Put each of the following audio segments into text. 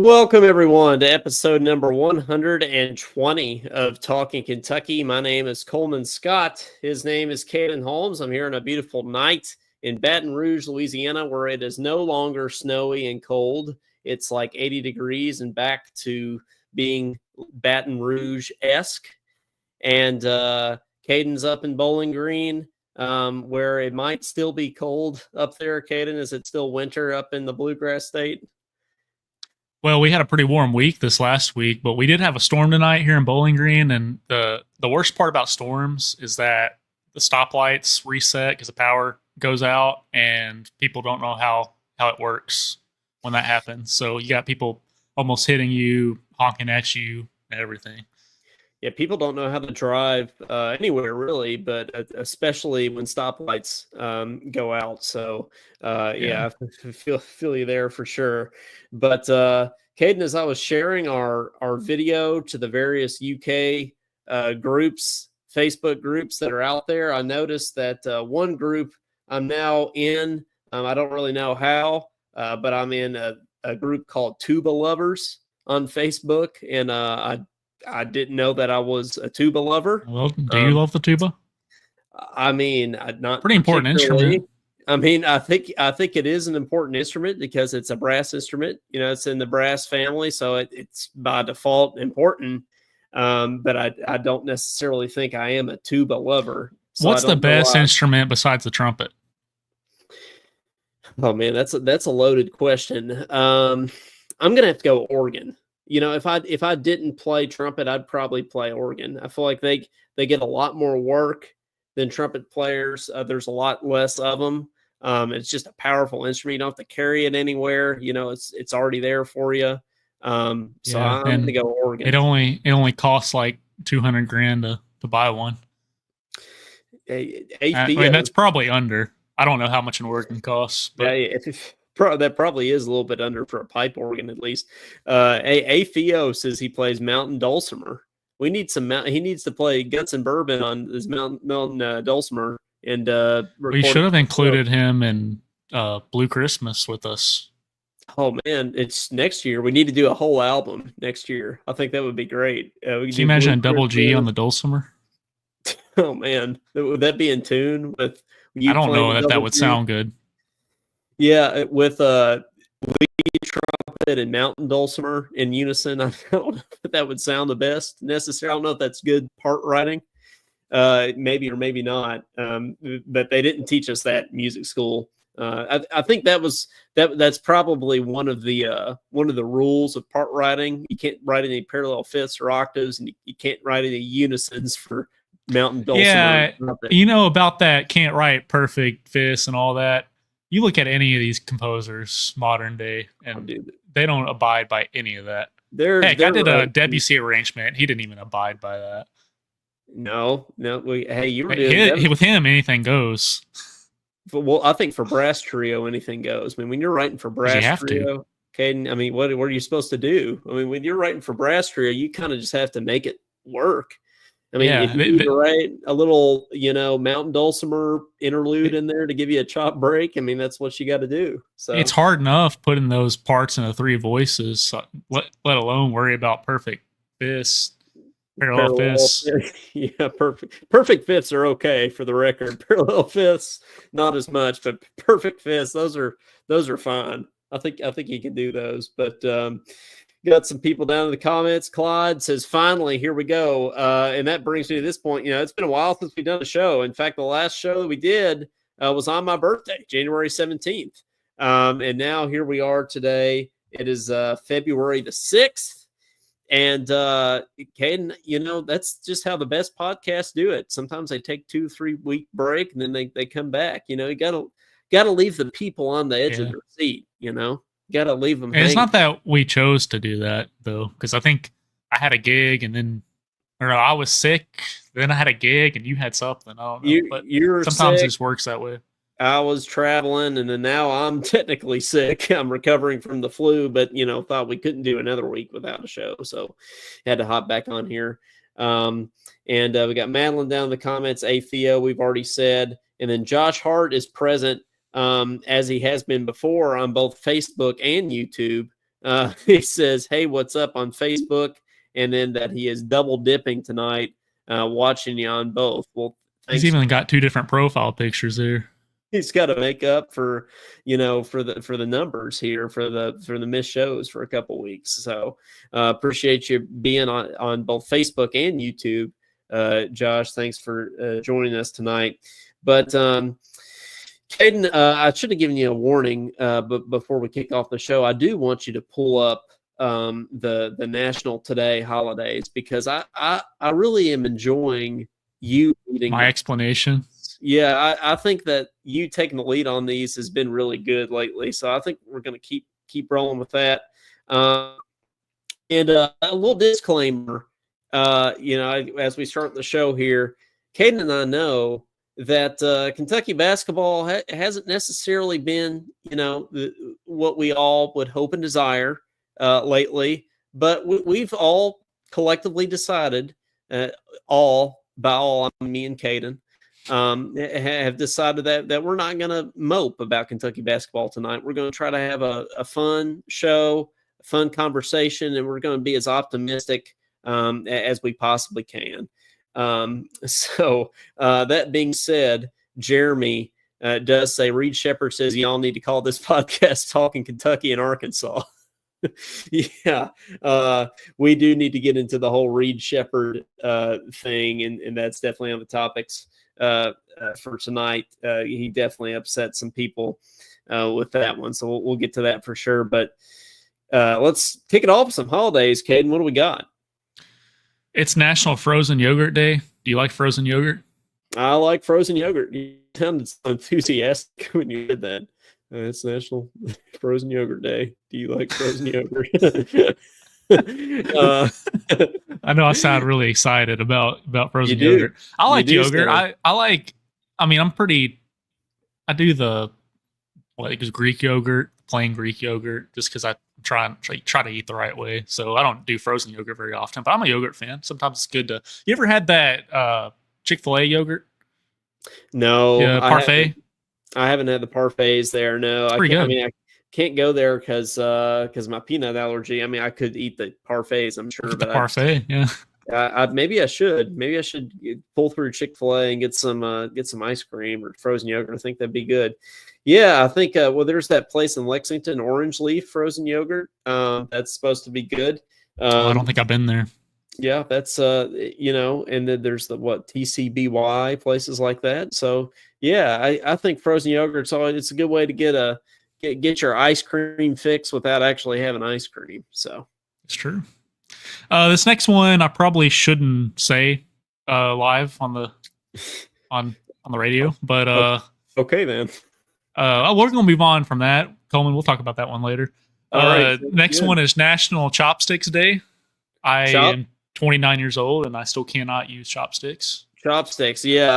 Welcome, everyone, to episode number 120 of Talking Kentucky. My name is Coleman Scott. His name is Caden Holmes. I'm here on a beautiful night in Baton Rouge, Louisiana, where it is no longer snowy and cold. It's like 80 degrees and back to being Baton Rouge-esque. And Caden's up in Bowling Green, where it might still be cold up there. Caden, is it still winter up in the Bluegrass State? Well, we had a pretty warm week this last week, but we did have a storm tonight here in Bowling Green. And the worst part about storms is that the stoplights reset because the power goes out, and people don't know how it works when that happens. So you got people almost hitting you, honking at you, and everything. Yeah, people don't know how to drive anywhere really, but especially when stoplights go out. So yeah, I feel you there for sure. But Caden, as I was sharing our video to the various UK groups, Facebook groups that are out there, I noticed that one group I'm now in. I don't really know how, but I'm in a group called Tuba Lovers on Facebook, and I didn't know that I was a tuba lover. Well, do you love the tuba? I mean, not pretty important instrument. I mean, I think it is an important instrument because it's a brass instrument. You know, it's in the brass family, so it's by default important. But I don't necessarily think I am a tuba lover. So what's the best instrument besides the trumpet? Oh man, that's a loaded question. I'm gonna have to go organ. You know, if I didn't play trumpet, I'd probably play organ. I feel like they get a lot more work than trumpet players. There's a lot less of them. It's just a powerful instrument. You don't have to carry it anywhere. You know, it's already there for you. So I'm going to go organ. It only costs like $200,000 to buy one. I mean, that's probably under. I don't know how much an organ costs. But that probably is a little bit under for a pipe organ, at least. Theo says he plays mountain dulcimer. We need some. He needs to play Guts and Bourbon on his mountain dulcimer, and we should have included him in Blue Christmas with us. Oh man, it's next year. We need to do a whole album next year. I think that would be great. Can you imagine a double G on the dulcimer? Oh man, would that be in tune with? I don't know that would sound good. Yeah, with lead trumpet and mountain dulcimer in unison. I don't know if that would sound the best necessarily. I don't know if that's good part writing. Maybe or maybe not. But they didn't teach us that in music school. I think that's probably one of the rules of part writing. You can't write any parallel fifths or octaves, and you can't write any unisons for mountain dulcimer. Yeah, you know about that. Can't write perfect fifths and all that. You look at any of these composers modern day, and they don't abide by any of that. Heck, I did a Debussy arrangement. He didn't even abide by that. No. You were doing with him, anything goes. Well, I think for brass trio, anything goes. I mean, when you're writing for brass trio, Caden, I mean, what are you supposed to do? I mean, when you're writing for brass trio, you kind of just have to make it work. I mean, if you write a little, mountain dulcimer interlude in there to give you a chop break, I mean, that's what you got to do. So it's hard enough putting those parts into three voices, let alone worry about perfect fifths, parallel fifths. Yeah, perfect fifths are okay for the record. Parallel fifths, not as much, but perfect fifths, those are fine. I think you can do those, but. Got some people down in the comments. Clyde says, finally, here we go. And that brings me to this point. It's been a while since we've done a show. In fact, the last show that we did was on my birthday, January 17th. And now here we are today. It is February the 6th. And Caden, that's just how the best podcasts do it. Sometimes they take 2-3 week break and then they come back. You gotta leave the people on the edge of their seat, Got to leave them hanging. It's not that we chose to do that, though, because I think I had a gig and then, I was sick, then I had a gig and you had something. I don't know. But sometimes it just works that way. I was traveling and then now I'm technically sick. I'm recovering from the flu, but, thought we couldn't do another week without a show. So had to hop back on here. And we got Madeline down in the comments. Theo, we've already said. And then Josh Hart is present. As he has been before on both Facebook and YouTube. He says, "Hey, what's up?" on Facebook, and then that he is double dipping tonight, watching you on both. Well, He's thanks. even got 2 different profile pictures there. He's got to make up for, for the numbers here, for the missed shows for a couple weeks. So appreciate you being on both Facebook and YouTube. Josh, thanks for joining us tonight. But Caden, I should have given you a warning, but before we kick off the show, I do want you to pull up the National Today holidays, because I really am enjoying you reading My explanation. Yeah, I think that you taking the lead on these has been really good lately. So I think we're going to keep rolling with that. And a little disclaimer, as we start the show here, Caden and I know that Kentucky basketball hasn't necessarily been, what we all would hope and desire lately. But we've all collectively decided, all by all, I mean me and Caden, have decided that we're not going to mope about Kentucky basketball tonight. We're going to try to have a fun show, a fun conversation, and we're going to be as optimistic as we possibly can. So that being said, Jeremy does say, Reed Shepherd says, y'all need to call this podcast Talking Kentucky and Arkansas. Yeah, we do need to get into the whole Reed Shepherd thing, and that's definitely on the topics for tonight. He definitely upset some people with that one, so we'll get to that for sure. But let's kick it off with some holidays. Caden, what do we got? It's National Frozen Yogurt Day. Do you like frozen yogurt? I like frozen yogurt. You sounded so enthusiastic when you did that. It's National Frozen Yogurt Day. Do you like frozen yogurt? I know I sound really excited about frozen yogurt. I like yogurt. I do the Greek yogurt, plain Greek yogurt, just because I try to eat the right way. So I don't do frozen yogurt very often, but I'm a yogurt fan. Sometimes it's good to. You ever had that Chick-fil-A yogurt? No, yeah, parfait. I haven't had the parfaits there. No, I can't go there because my peanut allergy. I mean, I could eat the parfaits, I'm sure, but parfait, yeah. Maybe I should pull through Chick-fil-A and get some ice cream or frozen yogurt. I think that'd be good. Yeah, I think there's that place in Lexington, Orange Leaf frozen yogurt. That's supposed to be good. I don't think I've been there. Yeah, that's and then there's the TCBY, places like that. So yeah, I think frozen yogurt's it's a good way to get your ice cream fix without actually having ice cream. So it's true. This next one I probably shouldn't say live on the radio, but okay then. We're gonna move on from that. Coleman, we'll talk about that one later. All right, next one is National Chopsticks Day. I am 29 years old and I still cannot use chopsticks. Chopsticks, yeah.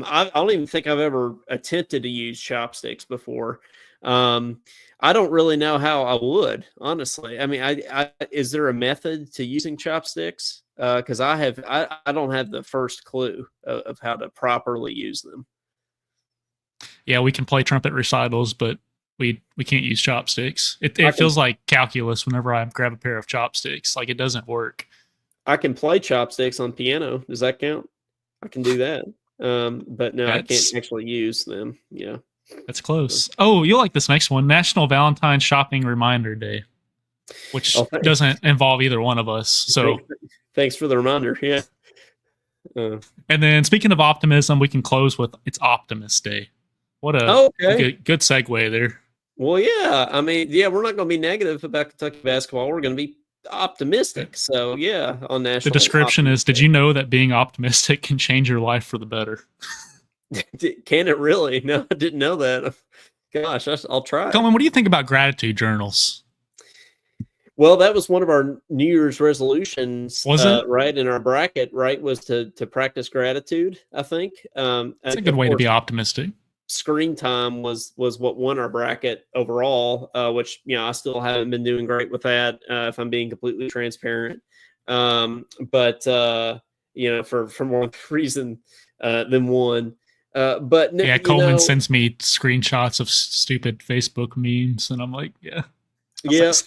I don't even think I've ever attempted to use chopsticks before. I don't really know how I would, honestly. I mean, is there a method to using chopsticks? Because I don't have the first clue of how to properly use them. Yeah, we can play trumpet recitals, but we can't use chopsticks. It feels like calculus whenever I grab a pair of chopsticks. Like, it doesn't work. I can play chopsticks on piano. Does that count? I can do that. But no, I can't actually use them. Yeah. That's close. Oh, you'll like this next one. National Valentine's Shopping Reminder Day, which doesn't involve either one of us. So thanks for the reminder. Yeah. And then speaking of optimism, we can close with it's Optimist Day. What a good segue there. Well, yeah. I mean, yeah, we're not going to be negative about Kentucky basketball. We're going to be optimistic. So, yeah, on National. The description is, did you know that being optimistic can change your life for the better? Can it really? No, I didn't know that. Gosh, I'll try. Coleman, what do you think about gratitude journals? Well, that was one of our New Year's resolutions. Was it? Right, in our bracket, right, was to practice gratitude, I think. That's a good way to be optimistic. Screen time was what won our bracket overall, which, I still haven't been doing great with that, if I'm being completely transparent. But for more reason than one. But yeah, Coleman sends me screenshots of stupid Facebook memes, and I'm like, yeah.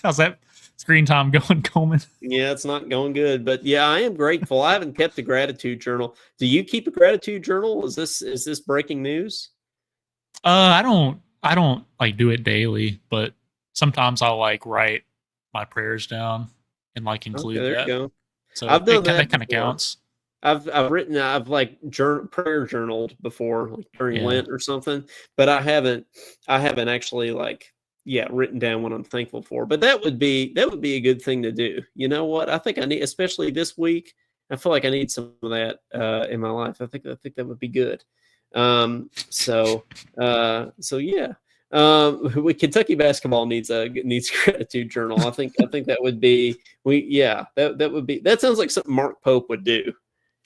How's that screen time going, Coleman? Yeah, it's not going good, but yeah, I am grateful. I haven't kept a gratitude journal. Do you keep a gratitude journal? Is this breaking news? I don't like do it daily, but sometimes I'll like write my prayers down and like Okay, include there you that. go. So I've done that that kind of before. counts. I've like prayer journaled before, like during Yeah. Lent or something, but I haven't actually like written down what I'm thankful for. But that would be a good thing to do. You know what? I think I need, especially this week. I feel like I need some of that in my life. I think that would be good. So yeah. Kentucky basketball needs gratitude journal. I think that would be that would be, that sounds like something Mark Pope would do,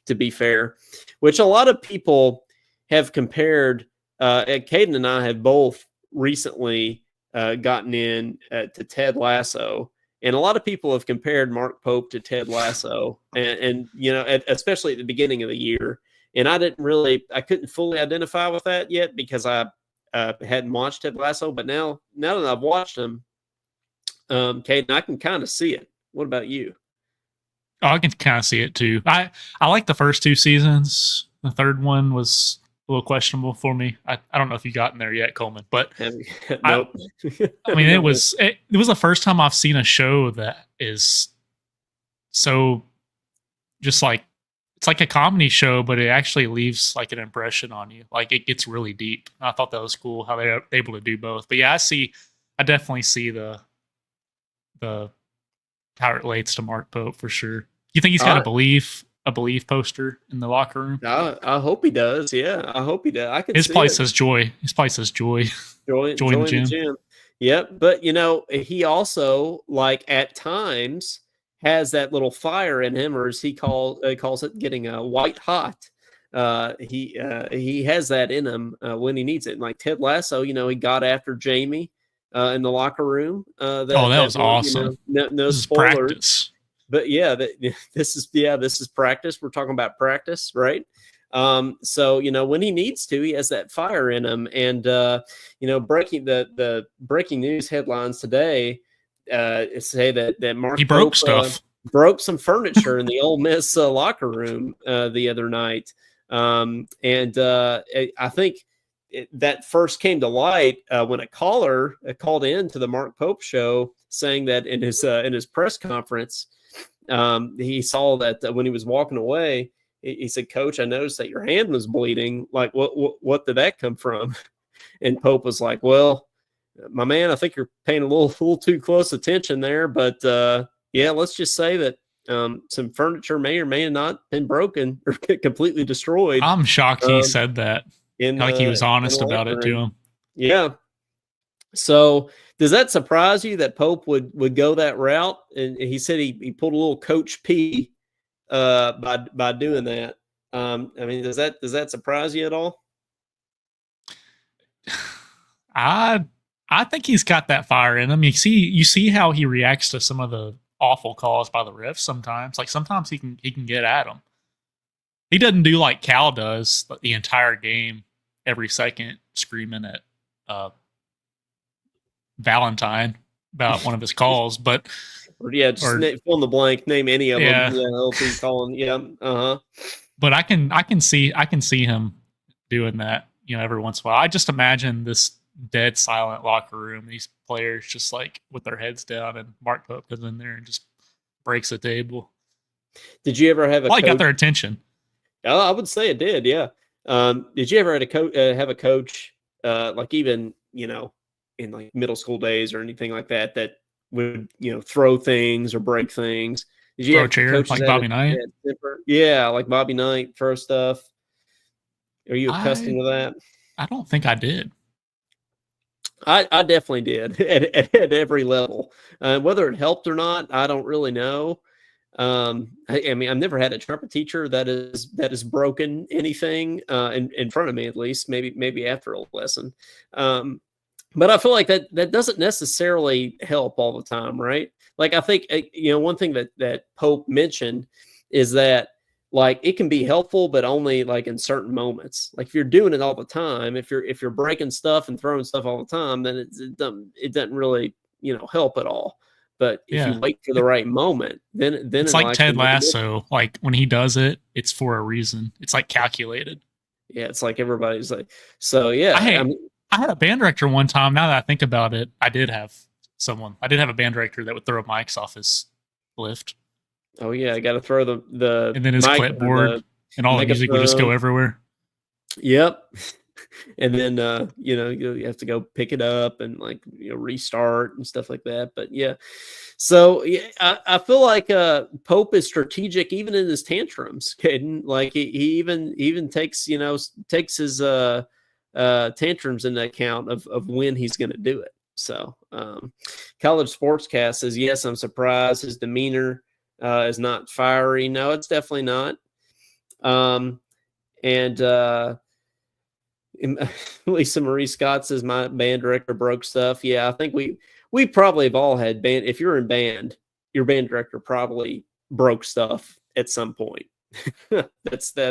to be fair, which a lot of people have compared. Caden and I have both recently gotten in to Ted Lasso, and a lot of people have compared Mark Pope to Ted Lasso, and especially at the beginning of the year. And I couldn't fully identify with that yet because I hadn't watched Ted Lasso, but now that I've watched him, Caden, I can kind of see it. What about you? Oh, I can kind of see it too. I like the first two seasons. The third one was a little questionable for me. I don't know if you gotten there yet, Coleman, but Nope. I mean, it was the first time I've seen a show that is so just like, it's like a comedy show, but it actually leaves like an impression on you. Like it gets really deep. I thought that was cool how they're able to do both. But yeah, I definitely see the how it relates to Mark Pope for sure. You think he's got a belief poster in the locker room? I hope he does. Yeah, I hope he does. I can His see place it. says joy. His place says joy. Join Joy in the the gym. gym. Yep, but he also, like, at times has that little fire in him, or as he calls it, getting white hot. He has that in him when he needs it. And like Ted Lasso, he got after Jamie in the locker room. That was awesome. No This is spoilers. practice. But yeah, this is practice. We're talking about practice, right? So when he needs to, he has that fire in him. And breaking the breaking news headlines today say that Mark He broke Pope, stuff. broke some furniture in the Ole Miss locker room the other night. I think that first came to light when a caller called in to the Mark Pope show, saying that in his press conference, he saw that when he was walking away, he said, "Coach, I noticed that your hand was bleeding. Like, what did that come from?" And Pope was like, "Well, my man, I think you're paying a little too close attention there. But yeah, let's just say that some furniture may or may not been broken or completely destroyed." I'm shocked he said that. Like he was In honest the about locker it to room. him. Yeah. So does that surprise you that Pope would go that route? And he said he pulled a little Coach P by doing that. I mean, does that surprise you at all? I think he's got that fire in him. You see how he reacts to some of the awful calls by the refs sometimes. Like sometimes he can get at them. He doesn't do like Cal does the entire game, every second screaming at Valentine about one of his calls, but Or yeah, just fill in the blank. Name any of them. Yeah, LP calling. Yeah, But I can see him doing that. Every once in a while. I just imagine this dead silent locker room. These players just like with their heads down, and Mark Pope comes in there and just breaks the table. Did you ever have a coach? Got their attention? I would say it did. Yeah. Did you ever have a coach like even in like middle school days or anything like that would throw things or break things? Did you throw have chairs like Bobby Knight? Yeah, like Bobby Knight, throw stuff. Are you accustomed to that? I don't think I did. I definitely did at every level. Whether it helped or not, I don't really know. I mean, I've never had a trumpet teacher that is broken anything in front of me, at least maybe after a lesson. But I feel like that doesn't necessarily help all the time, right? Like I think one thing that Pope mentioned is that like it can be helpful, but only like in certain moments. Like if you're doing it all the time, if you're breaking stuff and throwing stuff all the time, then it doesn't really help at all. But if you wait for the right moment, then it's like Ted Lasso. Like when he does it, it's for a reason. It's like calculated. Yeah, it's like everybody's like, so yeah. I had a band director one time. Now that I think about it, I did have a band director that would throw mics off his lift. Oh yeah, I got to throw the and then his clipboard and all the music would just go everywhere. Yep. And then you have to go pick it up and like restart and stuff like that. But yeah, so yeah, I feel like Pope is strategic even in his tantrums. Caden, like he even takes his tantrums into account of when he's going to do it. So College Sportscast says, yes, I'm surprised his demeanor is not fiery. No, it's definitely not. Lisa Marie Scott says my band director broke stuff. Yeah, I think we probably have all had band. If you're in band, your band director probably broke stuff at some point. I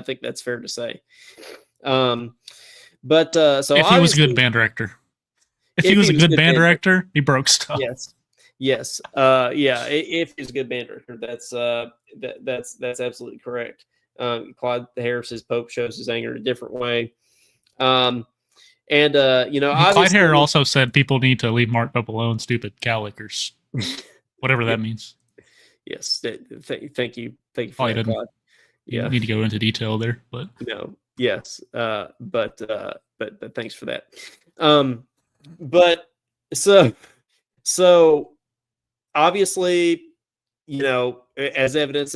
think that's fair to say. But so if he was a good band director, if he was a good band director, he broke stuff. Yes. Yeah. If he's a good band director, that's absolutely correct. Clyde Harris says Pope shows his anger in a different way. Clyde Harris also said people need to leave Mark Pope alone, stupid cow lickers, whatever that means. Yes. Thank you for that, Clyde. Yeah. You need to go into detail there, but no. Yes. But thanks for that. But so obviously, as evidence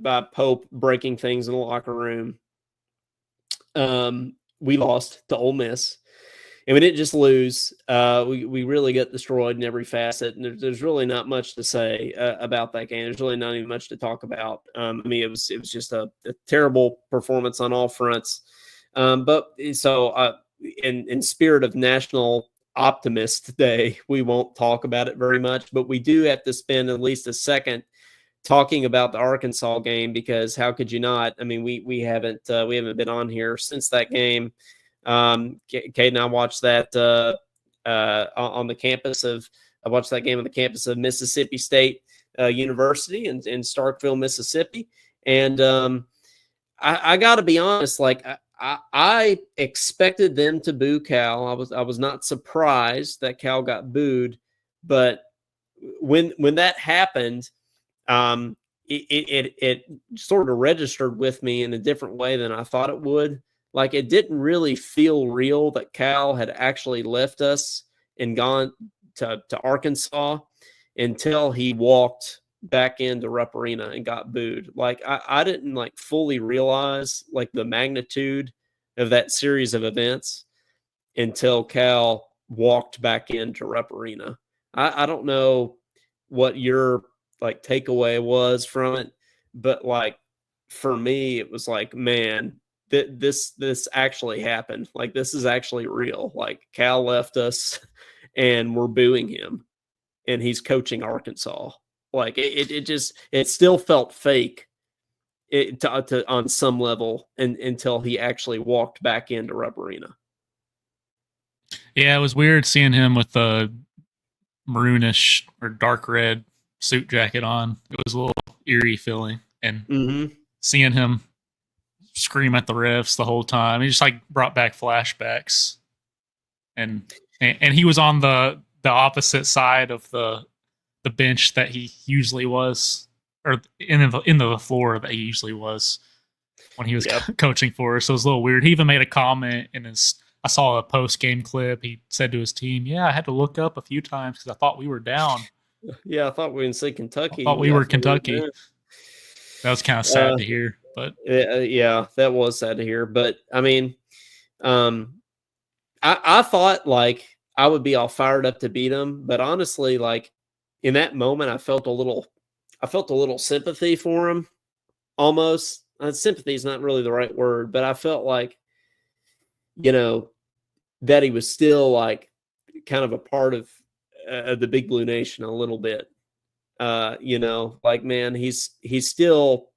by Pope breaking things in the locker room, we lost to Ole Miss, and we didn't just lose. We really got destroyed in every facet, and there's really not much to say about that game. There's really not even much to talk about. It was just a terrible performance on all fronts. But so in spirit of National Optimist Day, we won't talk about it very much, but we do have to spend at least a second talking about the Arkansas game, because how could you not? We haven't been on here since that game. Kate and I watched that on the campus of. I watched that game on the campus of Mississippi State University in Starkville, Mississippi, and I got to be honest, like I expected them to boo Cal. I was not surprised that Cal got booed, but when that happened, it sort of registered with me in a different way than I thought it would. Like, it didn't really feel real that Cal had actually left us and gone to Arkansas until he walked back into Rupp Arena and got booed. Like, I didn't like fully realize like the magnitude of that series of events until Cal walked back into Rupp Arena. I don't know what your like takeaway was from it, but like for me, it was like, man, this actually happened. Like, this is actually real. Like, Cal left us and we're booing him, and he's coaching Arkansas. Like, it still felt fake on some level until he actually walked back into Rupp Arena. Yeah, it was weird seeing him with the maroonish or dark red suit jacket on. It was a little eerie feeling, and seeing him scream at the refs the whole time, he just like brought back flashbacks. And he was on the opposite side of the bench that he usually was, or in the floor that he usually was when he was coaching for us. So it was a little weird. He even made a comment in his. I saw a post-game clip. He said to his team, "Yeah, I had to look up a few times because I thought we were down." Yeah, I thought we were in say Kentucky. I thought we were Kentucky. That was kind of sad to hear, but yeah, that was sad to hear. But I mean, I thought like I would be all fired up to beat him, but honestly, like in that moment, I felt a little sympathy for him. Almost, sympathy is not really the right word, but I felt like, that he was still like kind of a part of the Big Blue Nation a little bit. Like, man, he's still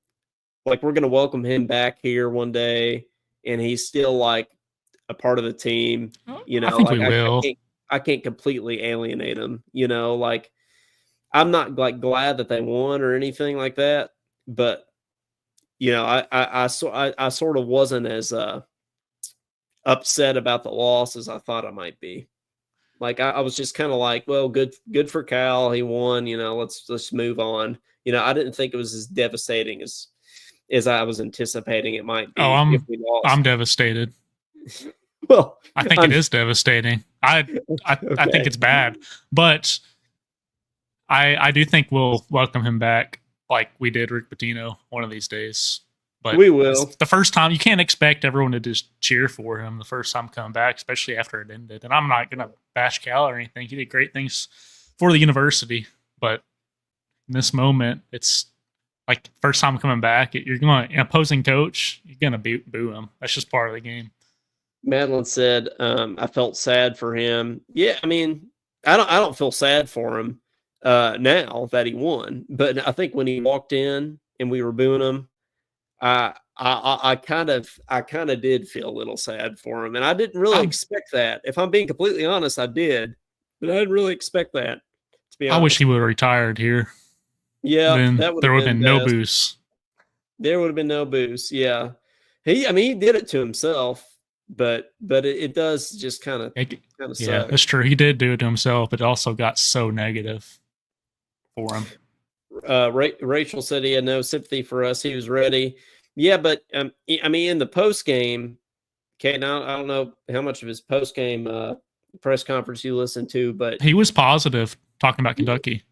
like, we're going to welcome him back here one day, and he's still like a part of the team. I think we will. I can't completely alienate him. Like, I'm not like glad that they won or anything like that, but you know, I sort of wasn't as upset about the loss as I thought I might be. Like I was just kind of like, well, good for Cal. He won. You know, let's move on. You know, I didn't think it was as devastating as I was anticipating it might Oh, be if we I'm lost. devastated. Well, I think it is devastating. I think okay. it's bad, but I do think we'll welcome him back like we did Rick Pitino one of these days. But We it's will. the first time you can't expect everyone to just cheer for him the first time coming back, especially after it ended. And I'm not gonna bash Cal or anything. He did great things for the university, but in this moment, it's like first time coming back. You're going an opposing coach. You're gonna boo him. That's just part of the game. Madeline said, I felt sad for him. Yeah, I mean, I don't feel sad for him now that he won, but I think when he walked in and we were booing him, I kind of did feel a little sad for him, and I didn't really I expect that. If I'm being completely honest, I did, but I didn't really expect that. To be I wish he honest, would have retired here. yeah, Then that would there have would have been been no best. boost. There would have been no boost. Yeah, I mean, he did it to himself, but it does just kind of Yeah, suck. that's true. He did do it to himself, but it also got so negative for him. Rachel said he had no sympathy for us. He was ready. Yeah, but I mean, in the post game, okay. Now I don't know how much of his post game press conference you listened to, but He was positive talking about Kentucky.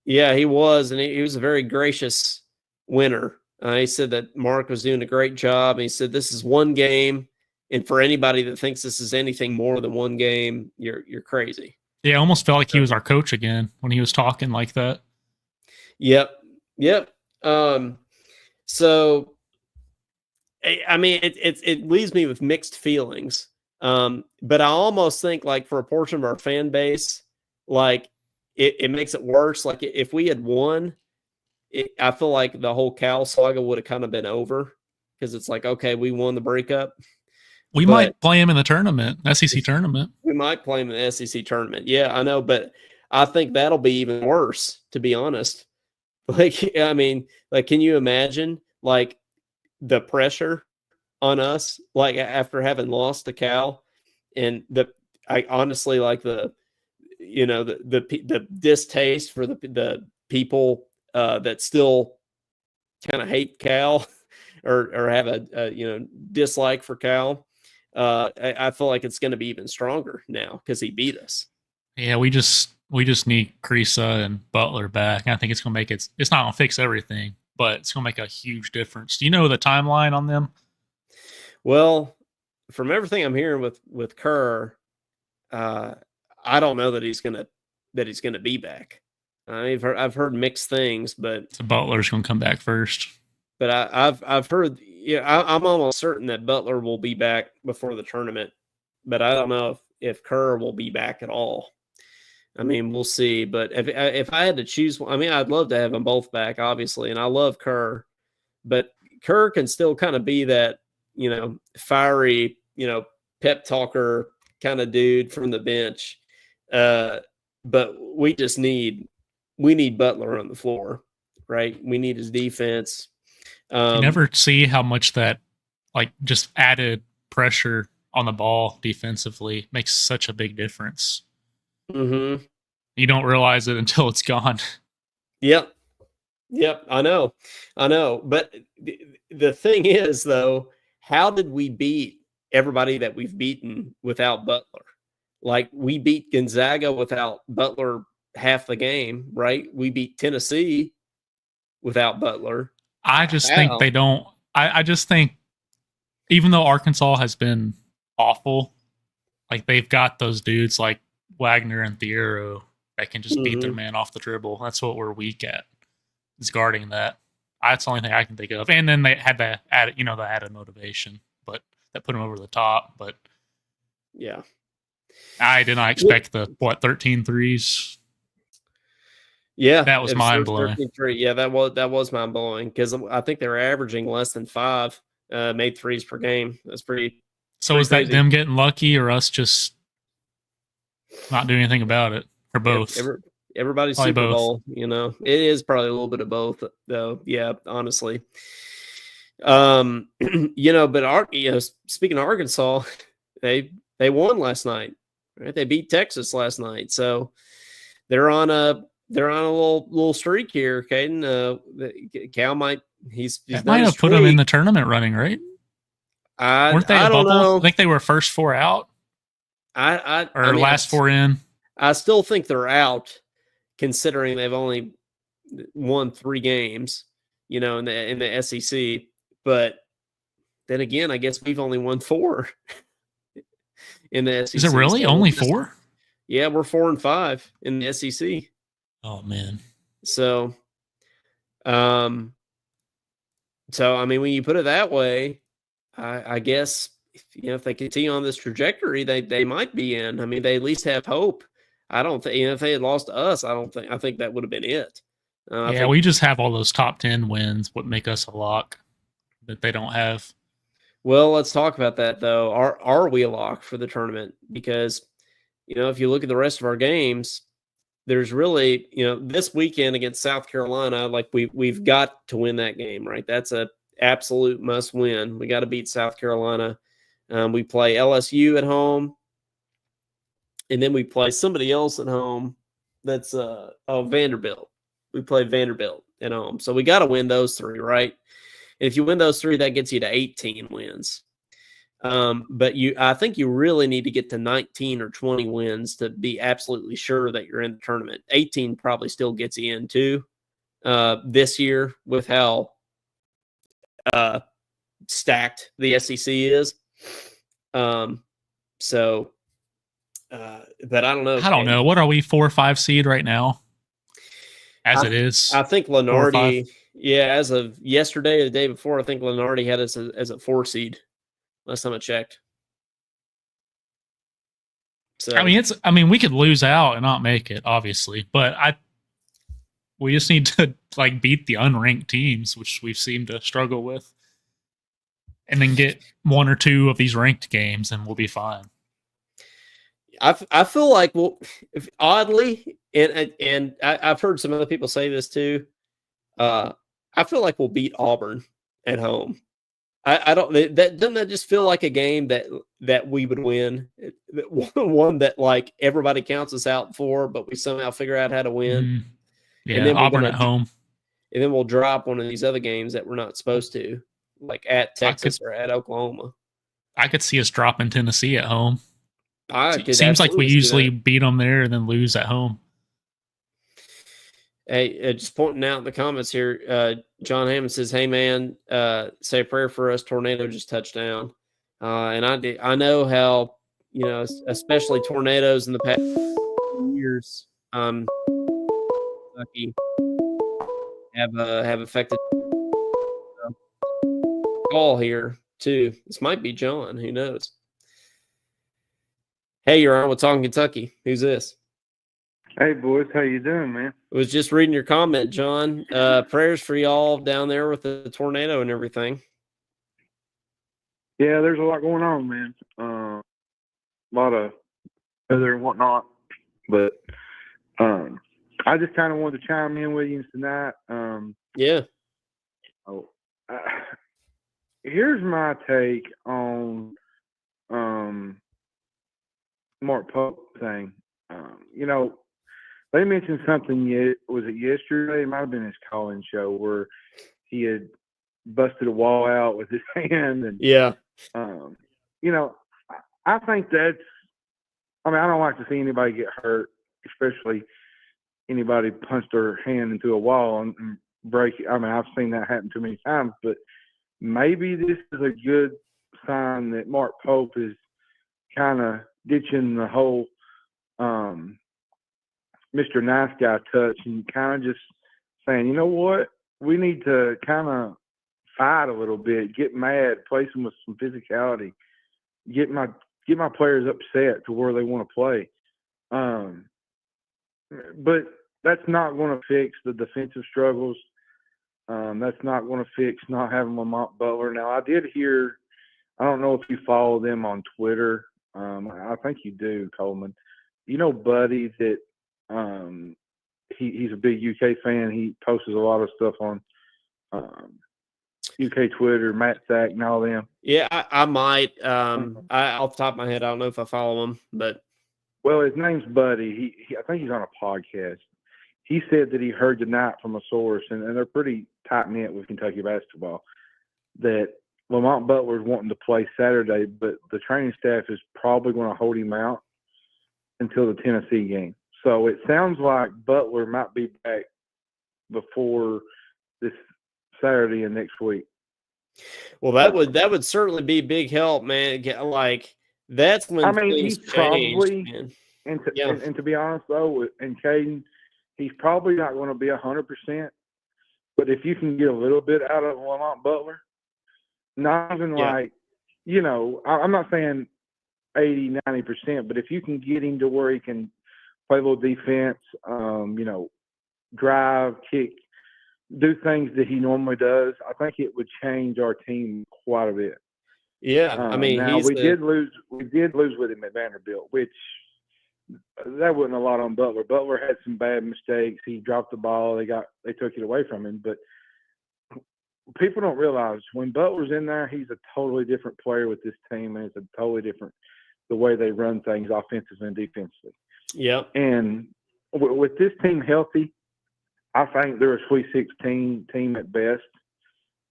yeah, he was, and he was a very gracious winner. He said that Mark was doing a great job. And he said this is one game, and for anybody that thinks this is anything more than one game, you're crazy. Yeah, I almost felt like he So, was our coach again when he was talking like that. yep, yep. So I mean, it leaves me with mixed feelings. But I almost think like for a portion of our fan base, like it makes it worse. Like if we had won, I feel like the whole Cal saga would have kind of been over because it's like, okay, we won the breakup, We but might play him in the tournament, SEC tournament. we might play him in the SEC tournament. Yeah, I know, but I think that'll be even worse, to be honest. Like, I mean, like, can you imagine like the pressure on us, like after having lost to Cal, and I honestly like the distaste for the people that still kind of hate Cal or have a dislike for Cal. I feel like it's going to be even stronger now because he beat us. Yeah, we just need Creasa and Butler back. I think it's gonna make it. It's not gonna fix everything, but it's gonna make a huge difference. Do you know the timeline on them? Well, from everything I'm hearing with Kerr, uh, I don't know that he's gonna be back. I've heard mixed things, So Butler's gonna come back first. but I've heard, yeah, I'm almost certain that Butler will be back before the tournament, but I don't know if Kerr will be back at all. I mean, we'll see. But if I had to choose, I mean, I'd love to have them both back, obviously, and I love Kerr, but Kerr can still kind of be that fiery pep talker kind of dude from the bench. But we need Butler on the floor, right? We need his defense. You never see how much that like just added pressure on the ball defensively makes such a big difference. Mm-hmm. You don't realize it until it's gone. Yep. Yep. I know. But the thing is, though, how did we beat everybody that we've beaten without Butler? Like we beat Gonzaga without Butler half the game, right? We beat Tennessee without Butler. I just think How? they don't. I just think even though Arkansas has been awful, like they've got those dudes like Wagner and Thiero that can just beat their Mm-hmm. man off the dribble. That's what we're weak at, is guarding that. That's the only thing I can think of. And then they had the added motivation, but that put them over the top. But Yeah. I did not expect the 13 threes. Yeah, That was it was mind blowing. 13-3. Yeah, that was mind blowing because I think they were averaging less than 5 made threes per game. That's So pretty is that crazy. them getting lucky or us just not doing anything about it, or both? Everybody's Probably Super both. Bowl, it is probably a little bit of both, though. Yeah, honestly. But speaking of Arkansas, they won last night, right? They beat Texas last night, so they're on a little streak here. Caden, Cal might he's That done might his have put them in streak. the tournament running, right? Weren't they I a don't bubble? I know. think they were first four out I or mean, last four in. I still think they're out, considering they've only won 3 games, in the SEC. But then again, I guess we've only won 4 in the SEC. Is it really So only 4? yeah, we're 4-5 in the SEC. Oh man. So, I mean, when you put it that way, I guess if they continue on this trajectory, they might be in. I mean, they at least have hope. I don't think if they had lost to us, I think that would have been it. Yeah, we just have all those top 10 wins. What make us a lock that they don't have? Well, let's talk about that though. Are we a lock for the tournament? Because if you look at the rest of our games, there's really this weekend against South Carolina, like we've got to win that game, right? That's a absolute must win. We got to beat South Carolina. We play LSU at home, and then we play somebody else at home. That's Vanderbilt. We play Vanderbilt at home, so we got to win those 3, right? And if you win those 3, that gets you to 18 wins. But I think you really need to get to 19 or 20 wins to be absolutely sure that you're in the tournament. 18 probably still gets you in too. This year with how stacked the SEC is. But I don't know. I don't know. What are we, 4 or 5 seed right now? It is. I think Lenardi, as of yesterday or the day before, I think Lenardi had us as a 4 seed last time I checked. So I mean, we could lose out and not make it, obviously, but we just need to beat the unranked teams, which we've seemed to struggle with, and then get 1 or 2 of these ranked games, and we'll be fine. I feel like, well, oddly, and I've heard some other people say this too. I feel like we'll beat Auburn at home. I don't. Doesn't that just feel like a game that we would win? One that everybody counts us out for, but we somehow figure out how to win. Mm-hmm. Yeah, and then Auburn at home, and then we'll drop one of these other games that we're not supposed to, like at Texas or at Oklahoma. I could see us dropping Tennessee at home. It seems like we usually beat them there and then lose at home. Hey, just pointing out in the comments here, John Hammond says, "Hey man, say a prayer for us. Tornado just touched down." And I know how especially tornadoes in the past years, Kentucky have affected call here too. This might be John. Who knows? Hey, you're on with Talkin Kentucky. Who's this? Hey, boys. How you doing, man? I was just reading your comment, John. Prayers for y'all down there with the tornado and everything. Yeah, there's a lot going on, man. A lot of weather and whatnot. But I just kind of wanted to chime in with you tonight. Yeah. Here's my take on Mark Pope thing. They mentioned something, was it yesterday? It might have been his call-in show where he had busted a wall out with his hand. And, yeah. I think I don't like to see anybody get hurt, especially anybody punch their hand into a wall and break it. I mean, I've seen that happen too many times, but maybe this is a good sign that Mark Pope is kind of ditching the whole Mr. Nice Guy touch and kind of just saying, you know what, we need to kind of fight a little bit, get mad, play some with some physicality, get my players upset to where they want to play. But that's not going to fix the defensive struggles. That's not going to fix not having Lamont Butler. Now, I did hear, I don't know if you follow them on Twitter. I think you do, Coleman. Buddy, that he's a big UK fan. He posts a lot of stuff on UK Twitter, Matt Sack, and all them. Yeah, I might. Off the top of my head, I don't know if I follow him, but well, his name's Buddy. He I think he's on a podcast. He said that he heard tonight from a source, and they're pretty tight knit with Kentucky basketball, that Lamont Butler's wanting to play Saturday, but the training staff is probably going to hold him out until the Tennessee game. So it sounds like Butler might be back before this Saturday and next week. Well, that would certainly be big help, man. Like that's when things change. And to be honest though, and Caden, he's probably not going to be 100%. But if you can get a little bit out of Lamont Butler, not even like, I'm not saying 80, 90%, but if you can get him to where he can play a little defense, drive, kick, do things that he normally does, I think it would change our team quite a bit. Yeah, I mean, now we did lose with him at Vanderbilt, which that wasn't a lot on Butler. Butler had some bad mistakes. He dropped the ball. They took it away from him. But people don't realize when Butler's in there, he's a totally different player with this team, and it's a totally different the way they run things offensively and defensively. Yeah. And with this team healthy, I think they're a Sweet 16 team at best.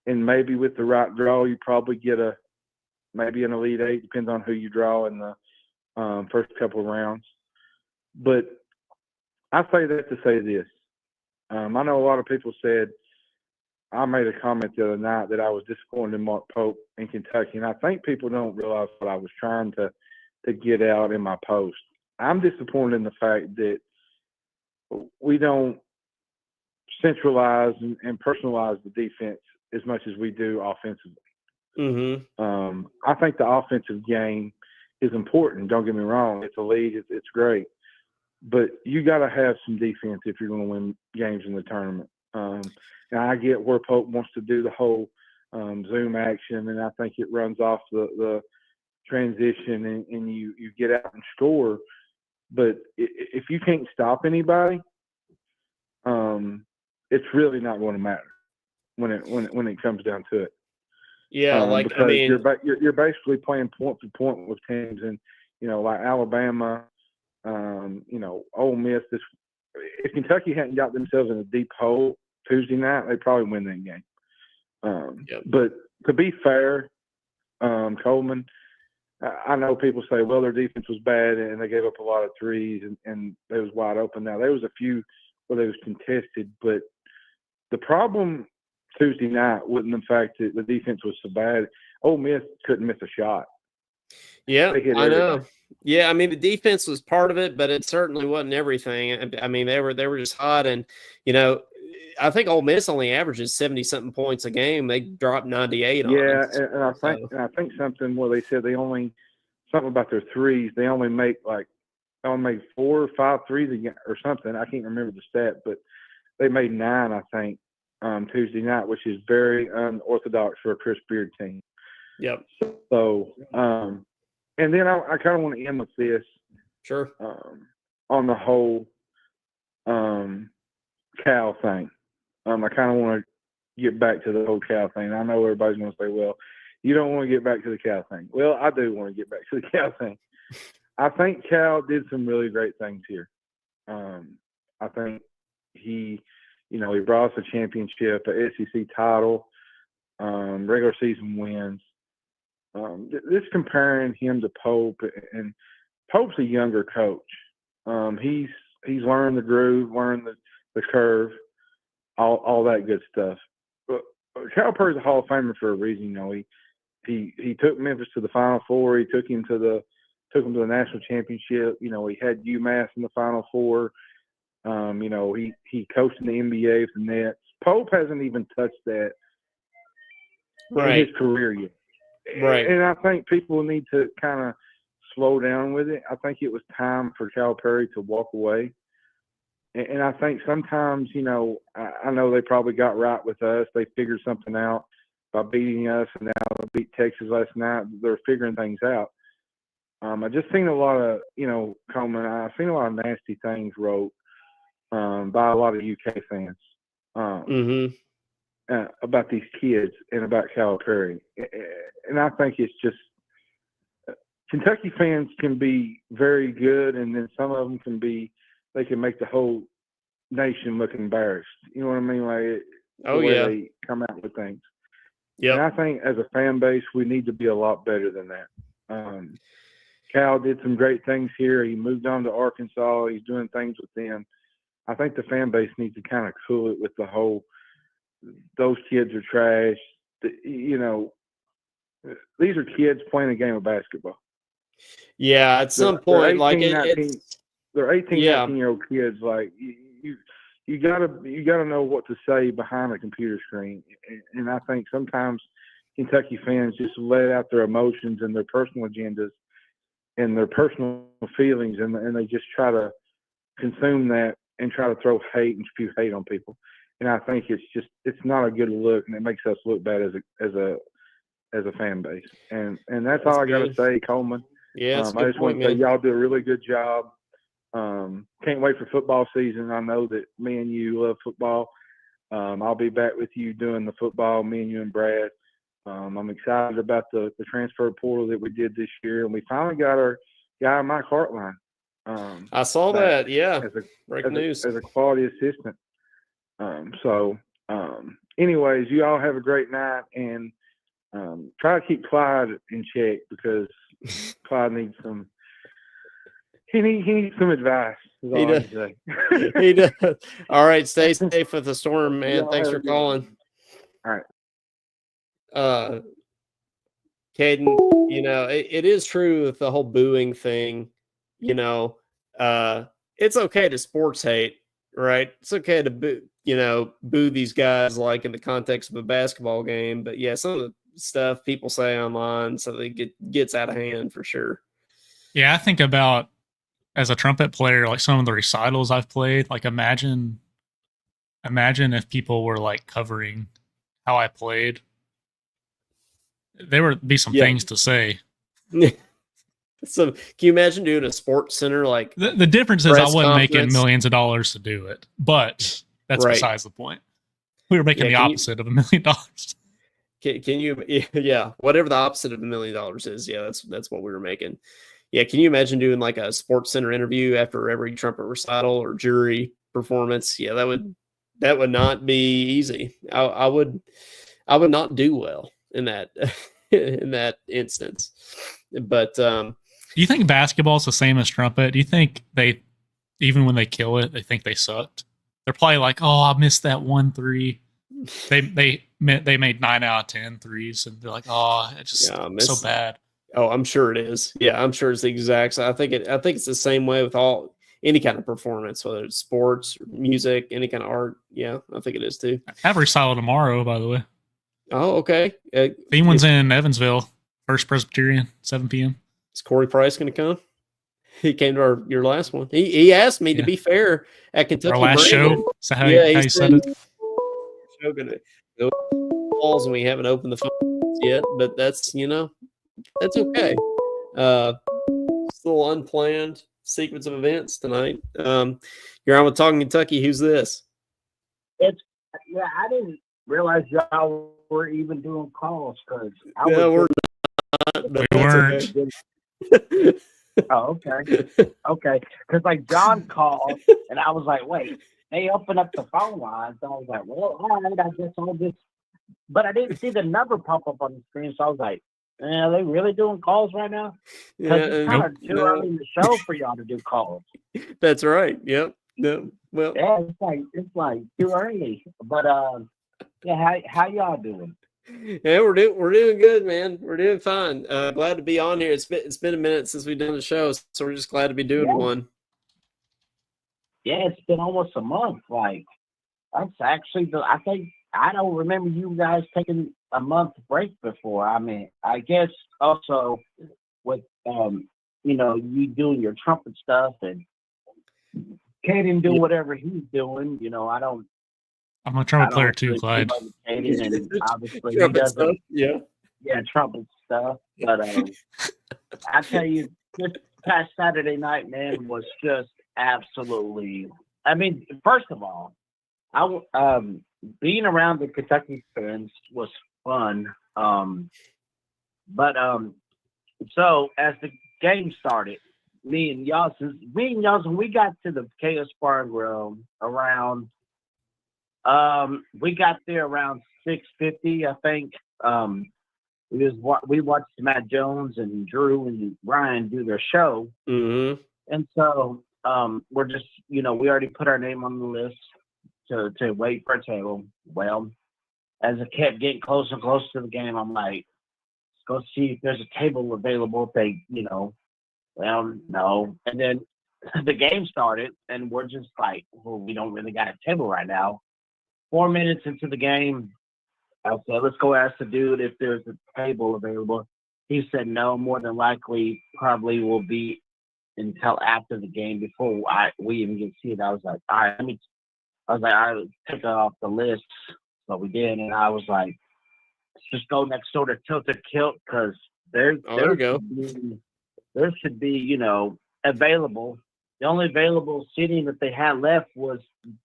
And maybe with the right draw, you probably get maybe an Elite Eight, depends on who you draw in the first couple of rounds. But I say that to say this. I know a lot of people said, I made a comment the other night that I was disappointed in Mark Pope in Kentucky, and I think people don't realize what I was trying to get out in my post. I'm disappointed in the fact that we don't centralize and personalize the defense as much as we do offensively. Mm-hmm. I think the offensive game is important. Don't get me wrong; it's elite. It's great, but you got to have some defense if you're going to win games in the tournament. Now I get where Pope wants to do the whole zoom action, and I think it runs off the transition, and you get out and score. But if you can't stop anybody, it's really not going to matter when it comes down to it. Yeah, because you're basically playing point for point with teams, and like Alabama, Ole Miss. If Kentucky hadn't got themselves in a deep hole Tuesday night, they'd probably win that game. But to be fair, Coleman, I know people say, well, their defense was bad and they gave up a lot of threes and they was wide open. Now, there was a few where they was contested, but the problem Tuesday night wasn't the fact that the defense was so bad. Ole Miss couldn't miss a shot. Yeah, I know. Yeah, I mean, the defense was part of it, but it certainly wasn't everything. I mean, they were just hot, and I think Ole Miss only averages 70-something points a game. They dropped 98 on us. Yeah, and I think something where they said something about their threes. They only make 4 or 5 threes again or something. I can't remember the stat, but they made 9, I think, Tuesday night, which is very unorthodox for a Chris Beard team. Yep. So, and then I kind of want to end with this. Sure. On the whole Cal thing. I kind of want to get back to the whole Cal thing. I know everybody's going to say, well, you don't want to get back to the Cal thing. Well, I do want to get back to the Cal thing. I think Cal did some really great things here. I think he brought us a championship, an SEC title, regular season wins. This comparing him to Pope, and Pope's a younger coach. He's learned the groove, learned the curve, all that good stuff. But Calipari's a Hall of Famer for a reason. He took Memphis to the Final Four. He took him to the national championship. He had UMass in the Final Four. He coached in the NBA with the Nets. Pope hasn't even touched that in his career yet. Right. And I think people need to kind of slow down with it. I think it was time for Calipari to walk away. And I think sometimes, I know they probably got right with us. They figured something out by beating us, and now they beat Texas last night. They're figuring things out. I just seen a lot of, Coleman, I've seen a lot of nasty things wrote by a lot of UK fans about these kids and about Calipari. And I think it's just Kentucky fans can be very good, and then some of them they can make the whole nation look embarrassed. You know what I mean? Like the way they come out with things. Yeah. And I think as a fan base, we need to be a lot better than that. Cal did some great things here. He moved on to Arkansas. He's doing things with them. I think the fan base needs to kind of cool it with the whole, those kids are trash. You know, these are kids playing a game of basketball. Yeah, at some point, like they're 18, 19-year-old kids. Like you gotta know what to say behind a computer screen. And I think sometimes Kentucky fans just let out their emotions and their personal agendas and their personal feelings, and they just try to consume that and try to throw hate and spew hate on people. And I think it's not a good look, and it makes us look bad as a fan base. And that's all I got to say, Coleman. Yeah, I just want to say y'all do a really good job. Can't wait for football season. I know that me and you love football. I'll be back with you doing the football, me and you and Brad. I'm excited about the transfer portal that we did this year, and we finally got our guy, Mike Hartline. I saw that. Yeah, breaking news as a quality assistant. Anyways, you all have a great night, and try to keep Clyde in check because Clyde needs some. He needs some advice. He does. He does. All right, stay safe with the storm, man. Thanks for calling. All right. Caden, you know, it is true with the whole booing thing. You know, it's okay to sports hate, right? It's okay to boo these guys like in the context of a basketball game. But yeah, some of the stuff people say online, so they gets out of hand for sure. Yeah, I think about as a trumpet player, like some of the recitals I've played, like imagine if people were like covering how I played. There would be some things to say. So can you imagine doing a sports center like the difference is I wasn't making millions of dollars to do it, but that's besides the point. We were making the opposite of $1 million. Can you whatever the opposite of $1 million is, that's what we were making. Yeah, can you imagine doing like a sports center interview after every trumpet recital or jury performance? Yeah, that would not be easy. I would not do well in that in that instance. But do you think basketball is the same as trumpet? Do you think they, even when they kill it, they think they sucked? They're probably like, oh, I missed that 1 3. They made 9 out of 10 threes, and they're like, oh, it's just so bad. Oh, I'm sure it is. Yeah, I'm sure it's the exact. I think it's the same way with any kind of performance, whether it's sports, music, any kind of art. Yeah, I think it is too. I have a recital tomorrow, by the way. Oh, okay. One's in Evansville, First Presbyterian, 7 p.m. Is Corey Price going to come? He came to your last one. He asked me to be fair at Kentucky. Our last show. Is that how you said it? Show going to go walls, and we haven't opened the phone yet, but that's that's okay. Still unplanned sequence of events tonight. You're on with Talkin Kentucky. Who's this? I didn't realize y'all were even doing calls because we're not. We weren't. Okay. Oh, okay. Okay. Because like John called, and I was like, wait, they opened up the phone lines. So I was like, well, all right, I guess all this. But I didn't see the number pop up on the screen, so I was like, are they really doing calls right now? Because it's kind of too early in the show for y'all to do calls. That's right. Yep. No. Well. Yeah, it's like too early. But how y'all doing? Yeah, we're doing good, man. We're doing fine. Glad to be on here. It's been a minute since we've done the show, so we're just glad to be doing one. Yeah, it's been almost a month. Like that's actually I think I don't remember you guys taking a month break before. I mean, I guess also with you doing your trumpet stuff and Caden do whatever he's doing. I'm a trumpet player too, Clyde. And obviously he doesn't. Yeah, trumpet stuff. But I tell you, this past Saturday night, man, was just absolutely I mean, first of all, being around the Kentucky fans was fun. But so as the game started, when we got to the Chaos Bar and Grill around, we got there around 6:50, I think. We watched Matt Jones and Drew and Ryan do their show, and so we're just, we already put our name on the list to wait for a table. Well, as it kept getting closer and closer to the game, I'm like, let's go see if there's a table available. If they, well, no. And then the game started, and we're just like, well, we don't really got a table right now. 4 minutes into the game, I said, let's go ask the dude if there's a table available. He said no, more than likely probably will be until after the game before we even get seated. I was like, all right, I'll take it off the list. So we did, and I was like, let's just go next door to Tilted Kilt, because there should be, available. The only available seating that they had left was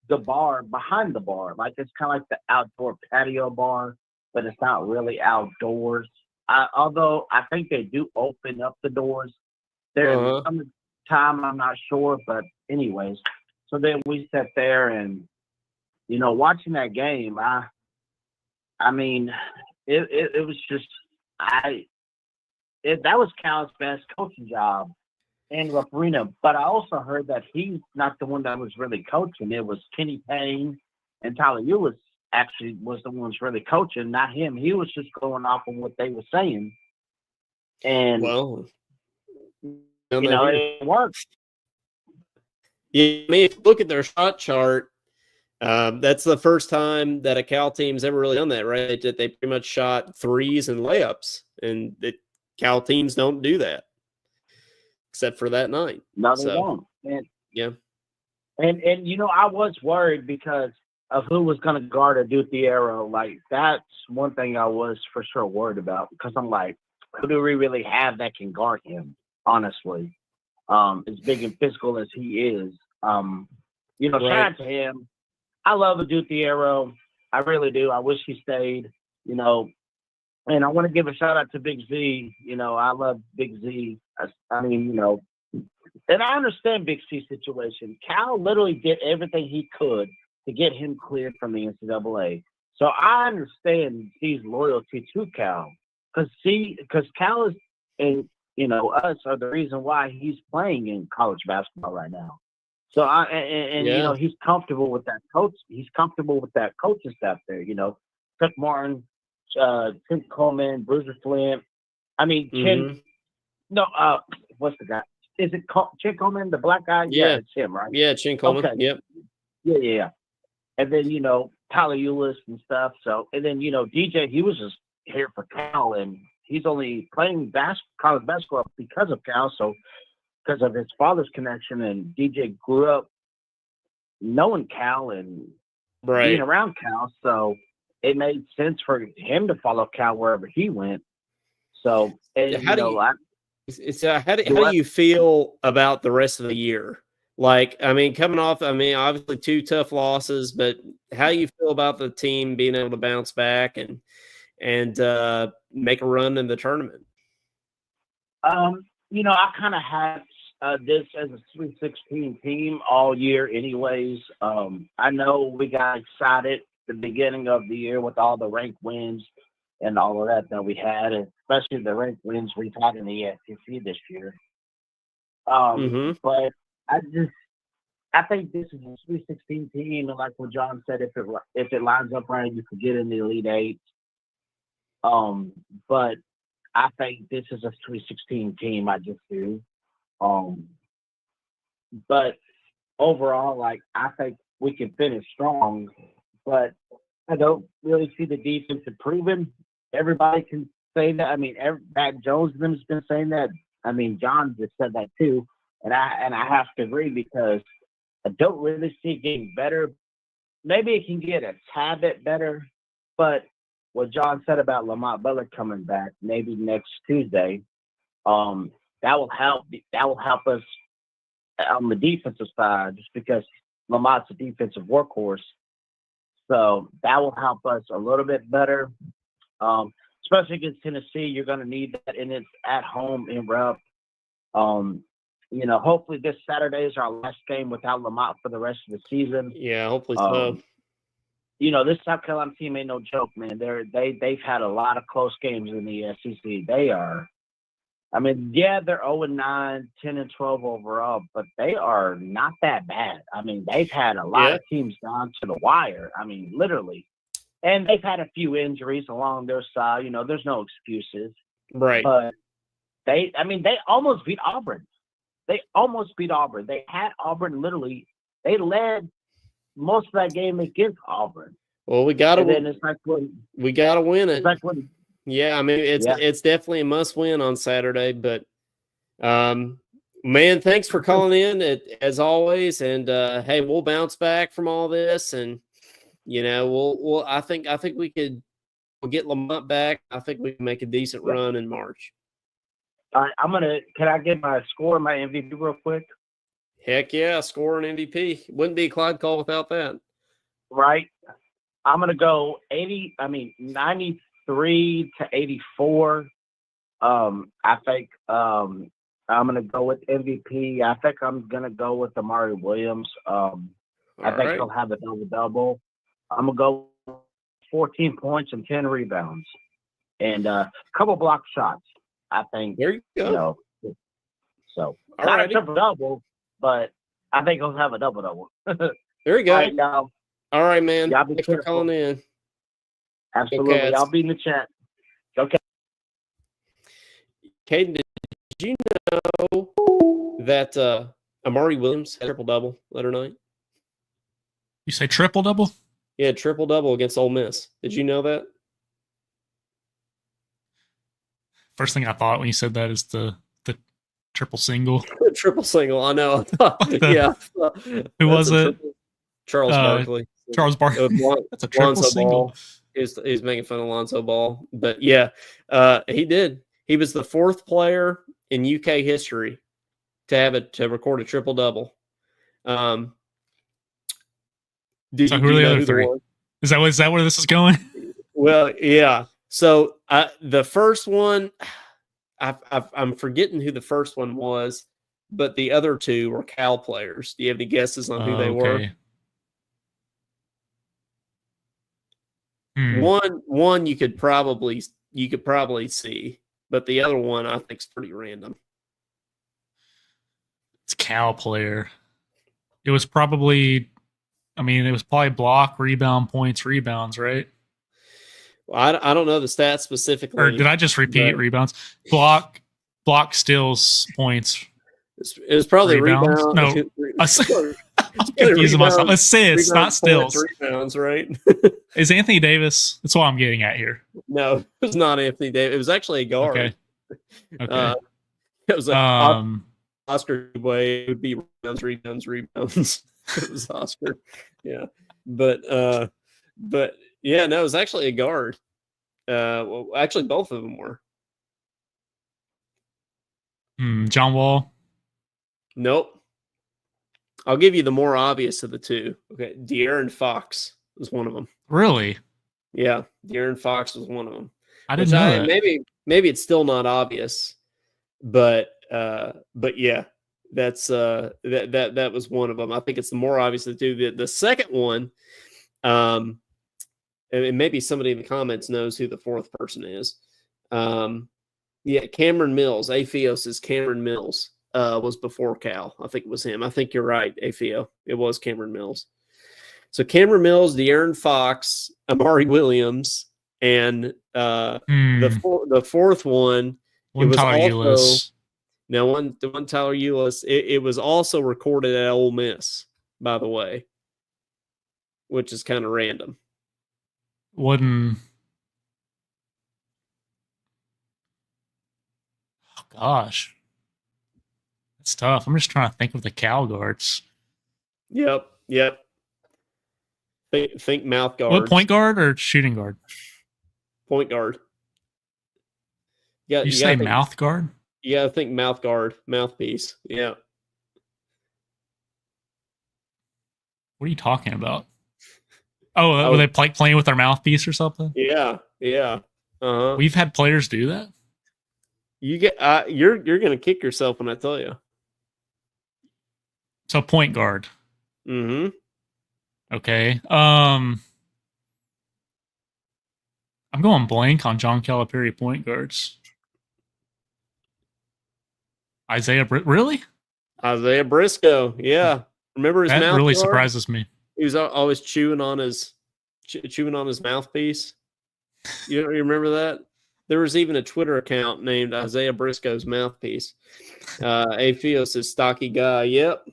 the bar behind the bar. Like, it's kind of like the outdoor patio bar, but it's not really outdoors. Although I think they do open up the doors. There's some time, I'm not sure, but anyways. So then we sat there and, watching that game, I mean, it was just, that was Cal's best coaching job in Rough Arena. But I also heard that he's not the one that was really coaching. It was Kenny Payne and Tyler Eulis actually was the ones really coaching, not him. He was just going off of what they were saying. And, it worked. Yeah, I mean, if you look at their shot chart, that's the first time that a Cal team's ever really done that, right? That they pretty much shot threes and layups, and Cal teams don't do that, except for that night. No, they don't. And, yeah. And I was worried because of who was going to guard a Dulcimer. Like, that's one thing I was for sure worried about, because I'm like, who do we really have that can guard him, honestly? As big and physical as he is. Shout out to him. I love a Dulcimer. I really do. I wish he stayed, and I want to give a shout out to Big Z. I love Big Z. I mean, and I understand Big C's situation. Cal literally did everything he could to get him cleared from the NCAA. So I understand C's loyalty to Cal, because Cal is, and us are the reason why he's playing in college basketball right now. So he's comfortable with that coach. He's comfortable with that coaching staff there. Chuck Martin, Tim Coleman, Bruiser Flint. I mean, Chin. No, what's the guy? Is it Chin Coleman, the black guy? Yeah, it's him, right? Yeah, Chin Coleman. Okay. Yep. Yeah. And then Tyler Eulis and stuff. So, and then DJ, he was just here for Cal, and he's only playing college basketball because of Cal. So, because of his father's connection, and DJ grew up knowing Cal and being around Cal, so it made sense for him to follow Cal wherever he went. So, and how do you feel about the rest of the year? Like, I mean, coming off, obviously 2 tough losses, but how do you feel about the team being able to bounce back and make a run in the tournament? I kind of had this as a Sweet 16 team all year anyways. I know we got excited the beginning of the year with all the ranked wins and all of that we had, especially the ranked wins we've had in the SEC this year. But I think this is a Sweet 16 team, and like what John said, if it lines up right, you could get in the Elite Eight. But I think this is a Sweet 16 team. I just do. But overall, I think we can finish strong, but I don't really see the defense improving. Everybody can say that. I mean, Matt Jones has been saying that. I mean, John just said that too, and I have to agree, because I don't really see it getting better. Maybe it can get a tad bit better, but what John said about Lamont Butler coming back maybe next Tuesday, that will help. That will help us on the defensive side, just because Lamont's a defensive workhorse. So that will help us a little bit better. Especially against Tennessee, you're going to need that, and it's at home in Rep. Hopefully this Saturday is our last game without Lamont for the rest of the season. Yeah, hopefully so. This South Carolina team ain't no joke, man. They've had a lot of close games in the SEC. They're 0-9, 10-12 overall, but they are not that bad. I mean, they've had a lot of teams down to the wire. I mean, literally. And they've had a few injuries along their side. There's no excuses. Right. But they almost beat Auburn. They had Auburn literally. They led most of that game against Auburn. Well, we got to win. It's like we got to win it. It's like when, yeah, I mean, it's definitely a must win on Saturday. But, man, thanks for calling in as always. And hey, we'll bounce back from all this, and we'll. I think we'll get Lamont back. I think we can make a decent run in March. All right, can I get my score and my MVP real quick? Heck yeah, score an MVP. Wouldn't be a Clyde call without that. Right. I'm going to go 93 to 84. I think I'm going to go with MVP. I think I'm going to go with Amari Williams. I think he'll have a double-double. I'm going to go 14 points and 10 rebounds. And a couple block shots. I think. There you go. So, not a triple-double, but I think he'll have a double-double. There you go. All right, y'all. All right, man. Y'all be Thanks careful. for calling in. Absolutely. I'll be in the chat. Okay. Caden, did you know that Amari Williams had triple-double the other night? You say triple-double? Yeah, triple-double against Ole Miss. Did you know that? First thing I thought when you said that is the triple single. Triple single, I know. Yeah. Who was it? Charles Barkley. Charles Barkley. That's a triple single. He's making fun of Lonzo Ball. But yeah, he did. He was the fourth player in UK history to record a triple double. So who are the other three? Is that where this is going? Well, yeah. So the first one, I'm forgetting who the first one was, but the other two were Cal players. Do you have any guesses on who they were? One you could probably see, but the other one I think is pretty random. It's Cal player. It was probably block, rebound, points, rebounds, right? Well, I don't know the stats specifically. Or did I just repeat rebounds? Block, steals, points. It was probably rebounds. No, I'm confusing myself. Assists, not steals. Rebounds, right? Is Anthony Davis? That's what I'm getting at here. No, it was not Anthony Davis. It was actually a guard. Okay. It was Oscar Way. It would be rebounds. It was Oscar. Yeah, but yeah, no, it was actually a guard. Well, actually, both of them were. John Wall. Nope. I'll give you the more obvious of the two. Okay, De'Aaron Fox was one of them. Really? Yeah, De'Aaron Fox was one of them. I didn't know that. Maybe it's still not obvious, but yeah, that's that was one of them. I think it's the more obvious of the two. The second one, and maybe somebody in the comments knows who the fourth person is. Yeah, Cameron Mills. Afios' Cameron Mills was before Cal. I think it was him. I think you're right, Afio. It was Cameron Mills. So Cameron Mills, De'Aaron Fox, Amari Williams, and the fourth one. One Tyler Ulis. Now, the one Tyler Ulis. It was also recorded at Ole Miss, by the way, which is kind of random. Wouldn't. Oh, gosh. It's tough. I'm just trying to think of the Cal guards. Yep. Think mouth guard. What, point guard or shooting guard? Point guard. Yeah, you say mouth guard? Yeah, I think mouth guard, mouthpiece. Yeah. What are you talking about? Oh, were they playing with their mouthpiece or something? Yeah. We've had players do that. You're gonna kick yourself when I tell you. So point guard. Mm-hmm. Okay. I'm going blank on John Calipari point guards. Really? Isaiah Briscoe. Yeah. Remember his That mouth really guard? surprises me. He was always chewing on his mouthpiece. You remember that? There was even a Twitter account named Isaiah Briscoe's mouthpiece. Afios is stocky guy. Yep.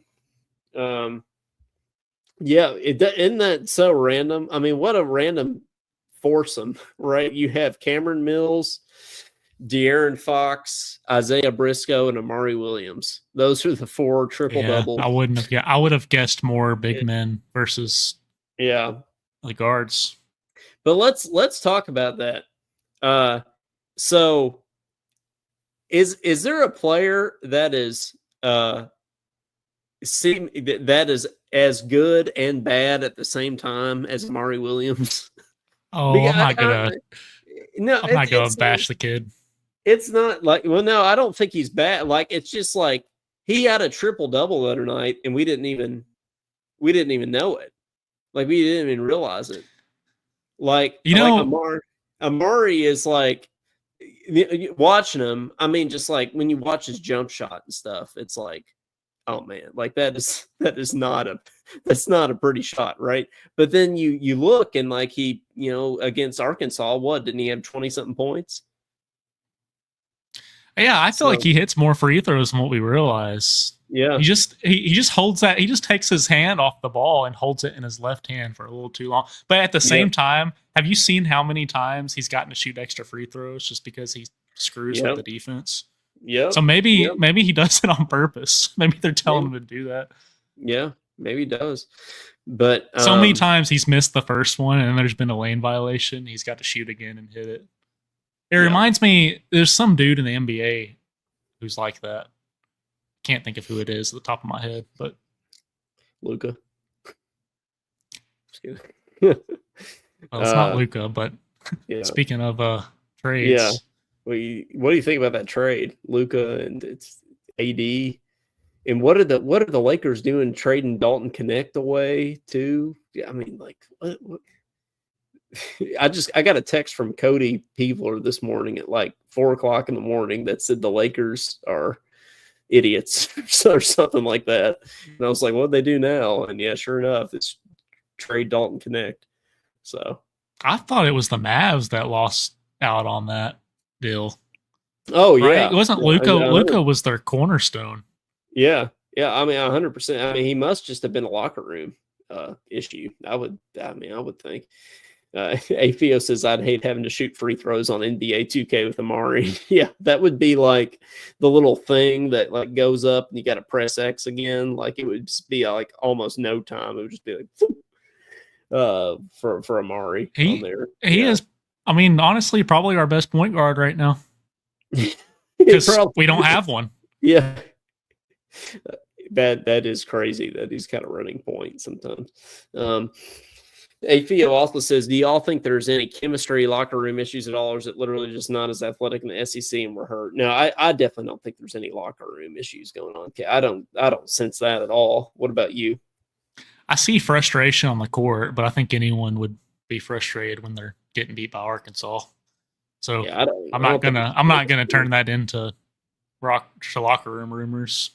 Yeah. Isn't that so random? I mean, what a random foursome, right? You have Cameron Mills, De'Aaron Fox, Isaiah Briscoe, and Amari Williams. Those are the 4 triple doubles. I wouldn't have. Yeah, I would have guessed more big men versus the guards. But let's talk about that. So is there a player that is that is as good and bad at the same time as Amari Williams? Oh, I'm not gonna bash the kid. It's not like, well, no, I don't think he's bad. Like, it's just like he had a triple double the other night, and we didn't even know it. Like, we didn't even realize it. Like, Amari is like, watching him. I mean, just like when you watch his jump shot and stuff, it's like, oh man, like that's not a pretty shot, right? But then you look and like he, against Arkansas, didn't he have 20-something points? Yeah, I feel like he hits more free throws than what we realize. Yeah. He just holds that. He just takes his hand off the ball and holds it in his left hand for a little too long. But at the same time, have you seen how many times he's gotten to shoot extra free throws just because he screws with the defense? Yeah. So maybe he does it on purpose. Maybe they're telling him to do that. Yeah, maybe he does. But so many times he's missed the first one and there's been a lane violation. He's got to shoot again and hit it. It reminds me, there's some dude in the NBA who's like that. Can't think of who it is at the top of my head, but Luka. Well, it's not Luka, but speaking of trades. Yeah. What do you think about that trade? Luka and it's AD. And what are the Lakers doing trading Dalton Connect away too? Yeah, I mean, like what? I got a text from Cody Peevler this morning at like 4:00 in the morning that said the Lakers are idiots or something like that. And I was like, what'd they do now? And yeah, sure enough, it's trade Dalton Connect. So I thought it was the Mavs that lost out on that deal. Oh, right? yeah. It wasn't Luka. Luka was their cornerstone. Yeah. Yeah. I mean, 100%. I mean, he must just have been a locker room issue. I would think. AFIO says, I'd hate having to shoot free throws on NBA 2K with Amari. Yeah, that would be like the little thing that like goes up and you got to press X again. Like it would just be like almost no time. It would just be like for Amari on there. He is, I mean, honestly, probably our best point guard right now. Because we don't have one. Yeah. That is crazy that he's kind of running point sometimes. AFIO also says, do y'all think there's any chemistry locker room issues at all, or is it literally just not as athletic in the SEC and we're hurt? No, I definitely don't think there's any locker room issues going on. I don't sense that at all. What about you? I see frustration on the court, but I think anyone would be frustrated when they're getting beat by Arkansas. So yeah, I'm not gonna turn that into locker room rumors.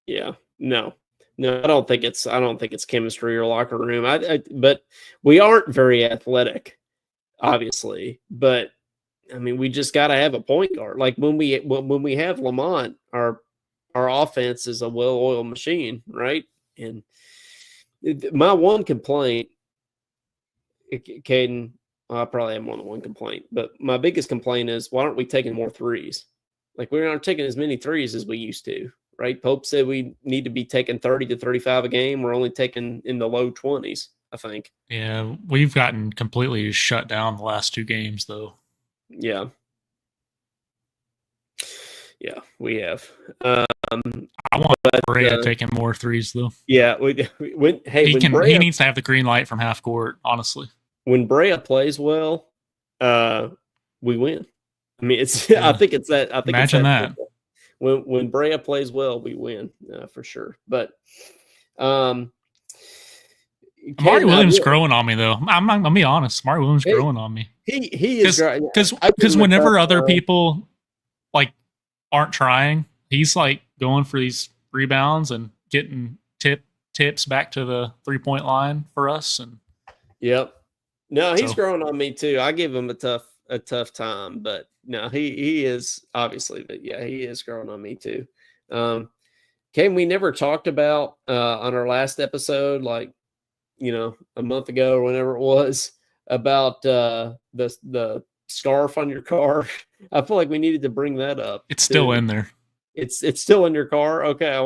Yeah, no, I don't think it's chemistry or locker room. But we aren't very athletic, obviously. But I mean, we just got to have a point guard. Like when we have Lamont, our offense is a well-oiled machine, right? And my one complaint, Caden, I probably have more than one complaint, but my biggest complaint is why aren't we taking more threes? Like we aren't taking as many threes as we used to. Right? Pope said we need to be taking 30 to 35 a game. We're only taking in the low 20s, I think. Yeah, we've gotten completely shut down the last 2 games, though. Yeah. Yeah, we have. I want Brea taking more threes though. Yeah, when Brea, he needs to have the green light from half court. Honestly, when Brea plays well, we win. I mean, it's. Yeah. I think it's that. I think Imagine it's that. When Brea plays well, we win for sure. But Amari Williams growing on me though. I'm gonna be honest. Amari Williams growing on me. He is because whenever other people like aren't trying, he's like going for these rebounds and getting tips back to the 3-point line for us. And yep, no, he's growing on me too. I give him a tough time, but no, he is obviously, but yeah, he is growing on me too. Kane, we never talked about on our last episode, like, you know, a month ago or whenever it was, about the scarf on your car. I feel like we needed to bring that up. It's still in there. It's still in your car. Okay. I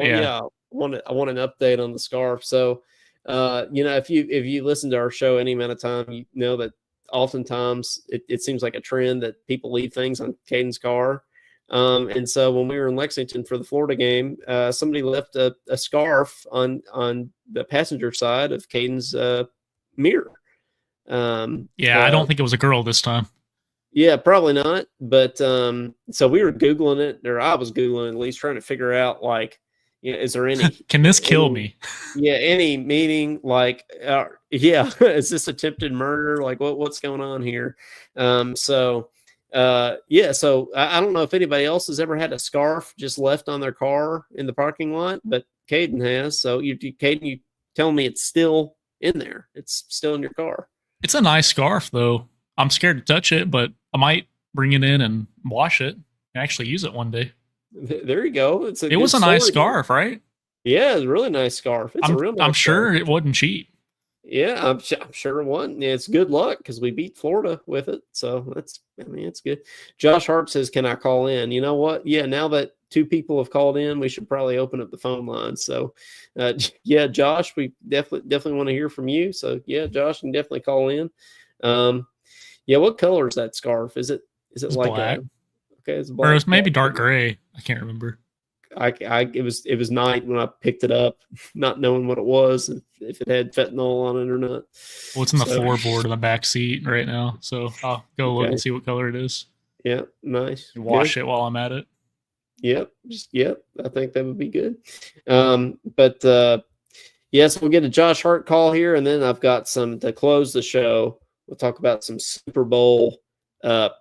want an update on the scarf. So, you know, if you listen to our show any amount of time, you know that oftentimes it seems like a trend that people leave things on Caden's car. And so when we were in Lexington for the Florida game, somebody left a scarf on the passenger side of Caden's mirror. I don't think it was a girl this time. Yeah, probably not. But so we were Googling it, or I was Googling at least, trying to figure out, like, you know, is there any can this kill me? Yeah, any meaning, like, is this attempted murder? Like, what's going on here? So I don't know if anybody else has ever had a scarf just left on their car in the parking lot, but Caden has. So Caden, you tell me it's still in there. It's still in your car. It's a nice scarf though. I'm scared to touch it, but I might bring it in and wash it and actually use it one day. There you go. It was a nice scarf, right? Yeah, it's a really nice scarf. I'm sure it wasn't cheap. Yeah, I'm sure it wasn't. Yeah, it's good luck because we beat Florida with it. So it's good. Josh Harp says, "Can I call in?" You know what? Yeah, now that 2 people have called in, we should probably open up the phone line. So, yeah, Josh, we definitely want to hear from you. So, yeah, Josh, you can definitely call in. Yeah, what color is that scarf? Is it like black? Okay, it's black. Or it was maybe dark gray. I can't remember. It was night when I picked it up, not knowing what it was, if it had fentanyl on it or not. Well, it's in the floorboard in the back seat right now, so I'll go look and see what color it is. Yeah, nice. Wash it while I'm at it. Yep, I think that would be good. Yes, we'll get a Josh Hart call here, and then I've got some to close the show. We'll talk about some Super Bowl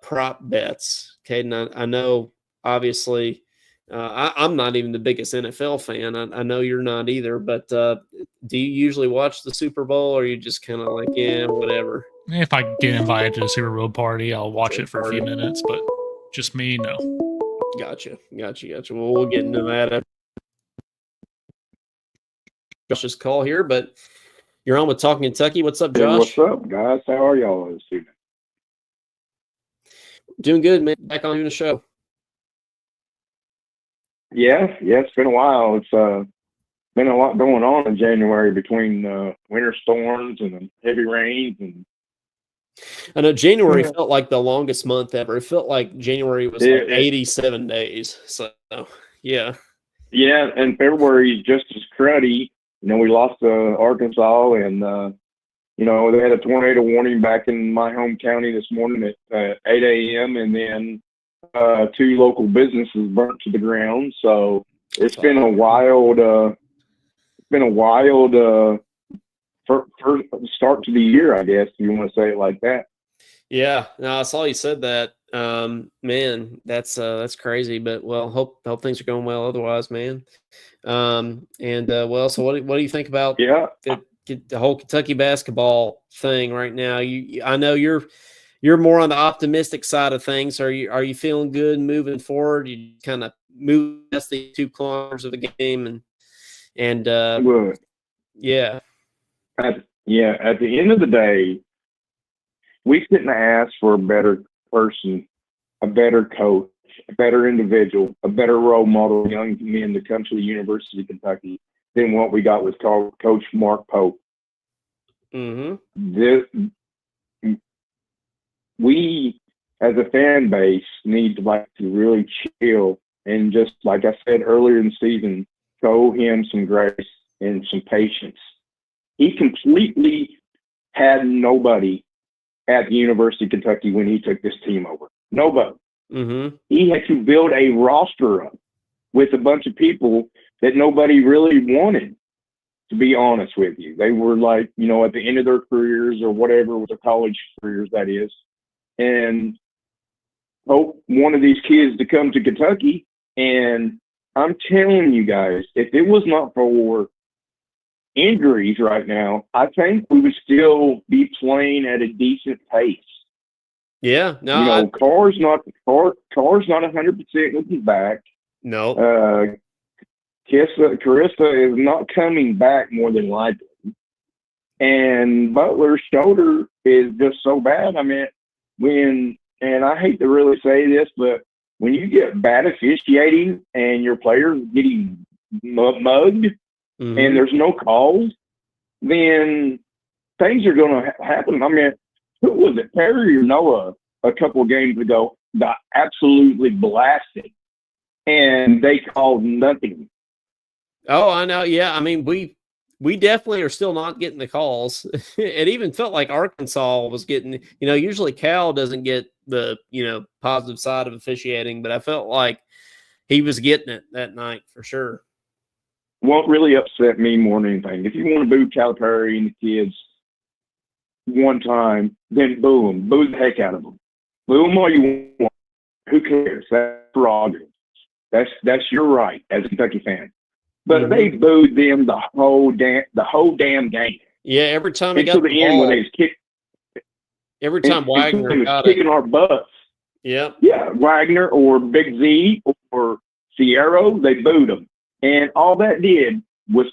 prop bets. Caden, I know, obviously. I'm not even the biggest NFL fan. I know you're not either, but do you usually watch the Super Bowl, or are you just kind of like, yeah, whatever? If I get invited to a Super Bowl party, I'll watch it for a few minutes, but just me, no. Gotcha. Well, we'll get into that after Josh's call here, but you're on with Talking Kentucky. What's up, Josh? Hey, what's up, guys? How are y'all this evening? Doing good, man. Back on doing the show. Yeah, it's been a while. It's been a lot going on in January between winter storms and heavy rains. And I know January felt like the longest month ever. It felt like January was like 87 days. So, yeah. Yeah, and February is just as cruddy. You know, we lost to Arkansas, and, you know, they had a tornado warning back in my home county this morning at 8 a.m., and then 2 local businesses burnt to the ground. So it's been a wild, first start to the year, I guess, if you want to say it like that. Yeah, no, I saw you said that. Man, that's crazy. But well, hope things are going well otherwise, man. So what do you think about the whole Kentucky basketball thing right now? I know you're more on the optimistic side of things. Are you feeling good moving forward? You kind of move past the 2 corners of the game and yeah. At the end of the day, we couldn't ask for a better person, a better coach, a better individual, a better role model, young men to come to the University of Kentucky than what we got with Coach Mark Pope. Mm-hmm. We, as a fan base, need to really chill and just like I said earlier in the season, show him some grace and some patience. He completely had nobody at the University of Kentucky when he took this team over. Nobody. Mm-hmm. He had to build a roster up with a bunch of people that nobody really wanted, to be honest with you. They were like, you know, at the end of their careers or whatever, with their college careers, that is. And hope one of these kids to come to Kentucky. And I'm telling you guys, if it was not for injuries right now, I think we would still be playing at a decent pace. Yeah, no, you know, Carr's not 100% looking back. no. Carissa is not coming back more than likely, and Butler's shoulder is just so bad. I mean, and I hate to really say this, but when you get bad officiating and your players getting mugged Mm-hmm. and there's no calls, then things are going to happen. I mean, who was it? Perry or Noah a couple of games ago got absolutely blasted, and they called nothing. Oh, I know. Yeah, I mean, we definitely are still not getting the calls. It even felt like Arkansas was getting, you know, usually Cal doesn't get the, you know, positive side of officiating, but I felt like he was getting it that night for sure. What really upset me more than anything, if you want to boo Calipari and the kids one time, then boo them. Boo the heck out of them. Boo them all you want. Who cares? That's prerogative. That's your right as a Kentucky fan. But they booed them the whole damn game. Yeah, every time he got the end when they was kicked. Every time Wagner got kicking our butts. Yeah. Yeah, Wagner or Big Z or Sierra, they booed them. And all that did was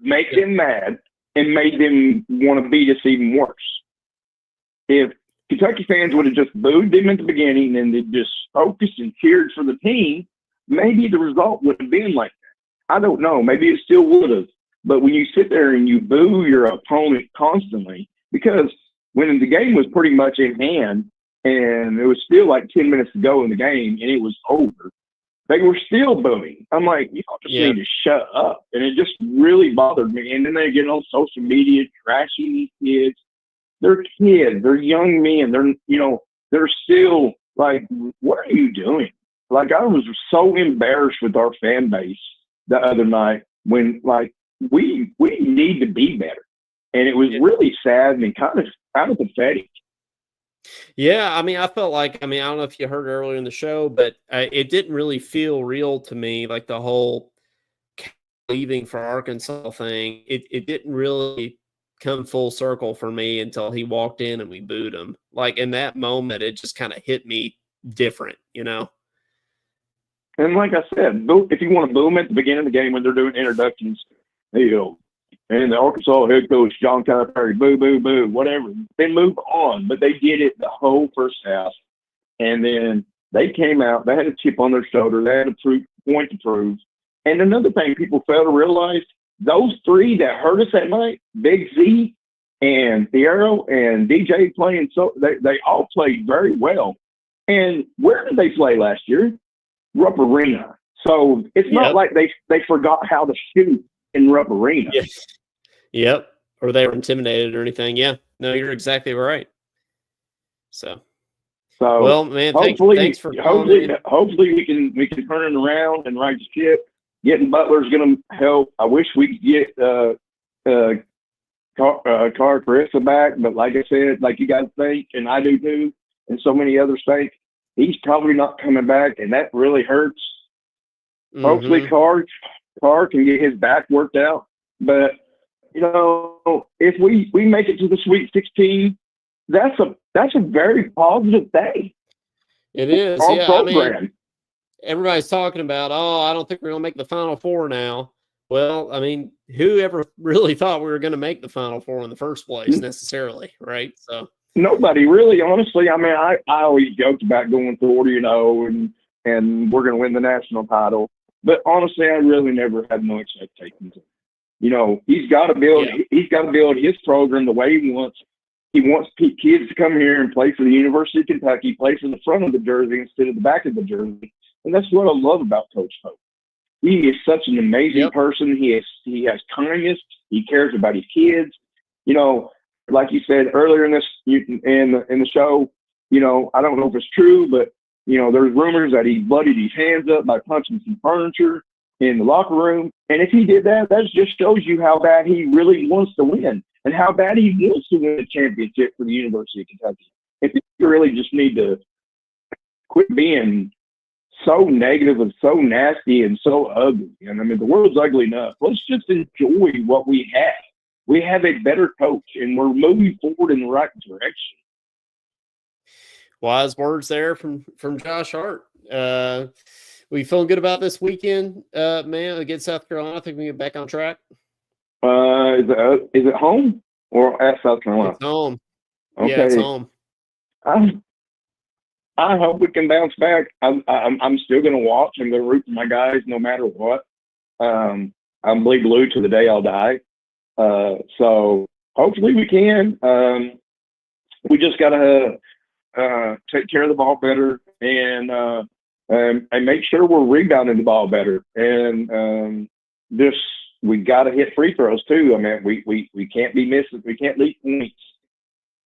make them mad and made them want to beat us even worse. If Kentucky fans would have just booed them at the beginning and they just focused and cheered for the team, maybe the result would have been like that. I don't know. Maybe it still would have. But when you sit there and you boo your opponent constantly, because when the game was pretty much in hand and it was still like 10 minutes to go in the game and it was over, they were still booing. I'm like, you just need to shut up. And it just really bothered me. And then they get on social media trashing these kids. They're kids. They're young men. They're still like, what are you doing? Like, I was so embarrassed with our fan base the other night when, like, we need to be better. And it was really sad and kind of pathetic. Yeah, I mean, I felt like, I don't know if you heard earlier in the show, but it didn't really feel real to me, like the whole leaving for Arkansas thing. It didn't really come full circle for me until he walked in and we booed him. Like, in that moment, it just kind of hit me different, you know? And like I said, if you want to boom at the beginning of the game when they're doing introductions, and the Arkansas head coach, John Calipari, boo, boo, boo, whatever. They move on, but they did it the whole first half. And then they came out, they had a chip on their shoulder, they had a point to prove. And another thing people fail to realize, those three that hurt us that night, Big Z and Thiero and DJ playing, so they all played very well. And where did they play last year? Rupp Arena. So it's not like they forgot how to shoot in Rupp Arena. Yes. Yep. Or they were intimidated or anything. Yeah. No, you're exactly right. So well, man, thanks for hopefully we can turn it around and right the ship. Getting Butler's going to help. I wish we could get Carissa back, but like I said, like you guys think, and I do too, and so many others think, he's probably not coming back, and that really hurts. Mm-hmm. Hopefully Carr can get his back worked out. But, if we make it to the Sweet 16, that's a very positive thing. It is. Our program. Everybody's talking about, I don't think we're going to make the Final Four now. Well, who ever really thought we were going to make the Final Four in the first place necessarily, right? So nobody really, honestly. I always joked about going 40-0 and we're going to win the national title. But honestly, I really never had no expectations. He's got to build. Yeah. He's got to build his program the way he wants. He wants kids to come here and play for the University of Kentucky, play for the front of the jersey instead of the back of the jersey. And that's what I love about Coach Pope. He is such an amazing person. He has kindness. He cares about his kids. You know, like you said earlier in the show, you know, I don't know if it's true, but you know, there's rumors that he bloodied his hands up by punching some furniture in the locker room. And if he did that, that just shows you how bad he really wants to win and how bad he wants to win a championship for the University of Kentucky. If you really just need to quit being so negative and so nasty and so ugly. And I mean, the world's ugly enough. Let's just enjoy what we have. We have a better coach, and we're moving forward in the right direction. Wise words there from Josh Hart. We feeling good about this weekend, man, against South Carolina? I think we get back on track. Is it home or at South Carolina? It's home. Okay. Yeah, it's home. I hope we can bounce back. I'm still going to watch. I'm going to root for my guys no matter what. I'm bleed blue to the day I'll die. So hopefully we can. We just got to take care of the ball better and make sure we're rebounding the ball better. And we got to hit free throws too. I mean, we can't be missing. We can't leave points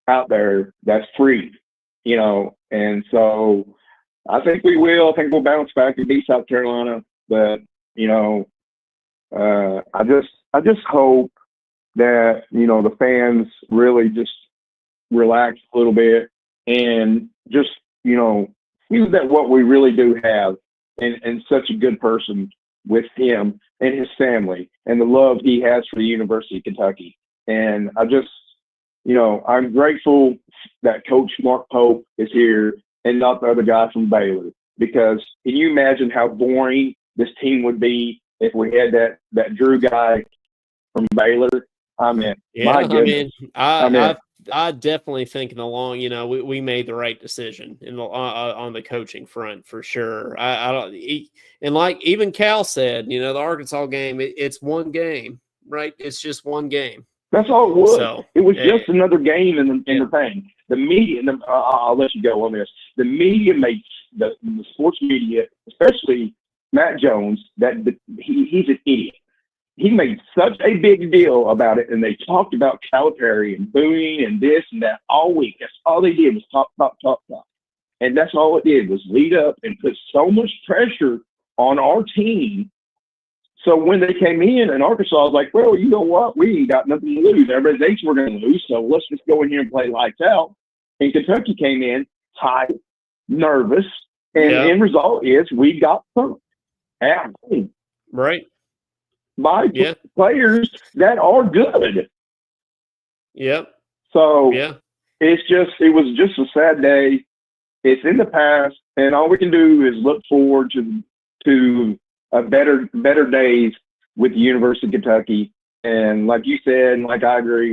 out there that's free, you know. And so I think we will. I think we'll bounce back and beat South Carolina. But you know, I just hope that, you know, the fans really just relax a little bit and just, you know, feel that what we really do have and such a good person with him and his family and the love he has for the University of Kentucky. And I just, you know, I'm grateful that Coach Mark Pope is here and not the other guy from Baylor, because can you imagine how boring this team would be if we had that Drew guy from Baylor? I mean, my goodness. I definitely think in the long, you know, we made the right decision on the coaching front for sure. I don't, and like even Cal said, you know, the Arkansas game, it's one game, right? It's just one game. That's all it was. So, it was just another game in the thing. The media, I'll let you go on this. The media makes the sports media, especially Matt Jones, that he's an idiot. He made such a big deal about it, and they talked about Calipari and booing and this and that all week. That's all they did was talk. And that's all it did was lead up and put so much pressure on our team. So when they came in and Arkansas was like, well, you know what? We ain't got nothing to lose. Everybody thinks we're going to lose, so let's just go in here and play lights out. And Kentucky came in tight, nervous, and the end result is we got thumped at home. Right. By players that are good. Yep. So it was just a sad day. It's in the past, and all we can do is look forward to a better days with the University of Kentucky. And like you said, and like I agree,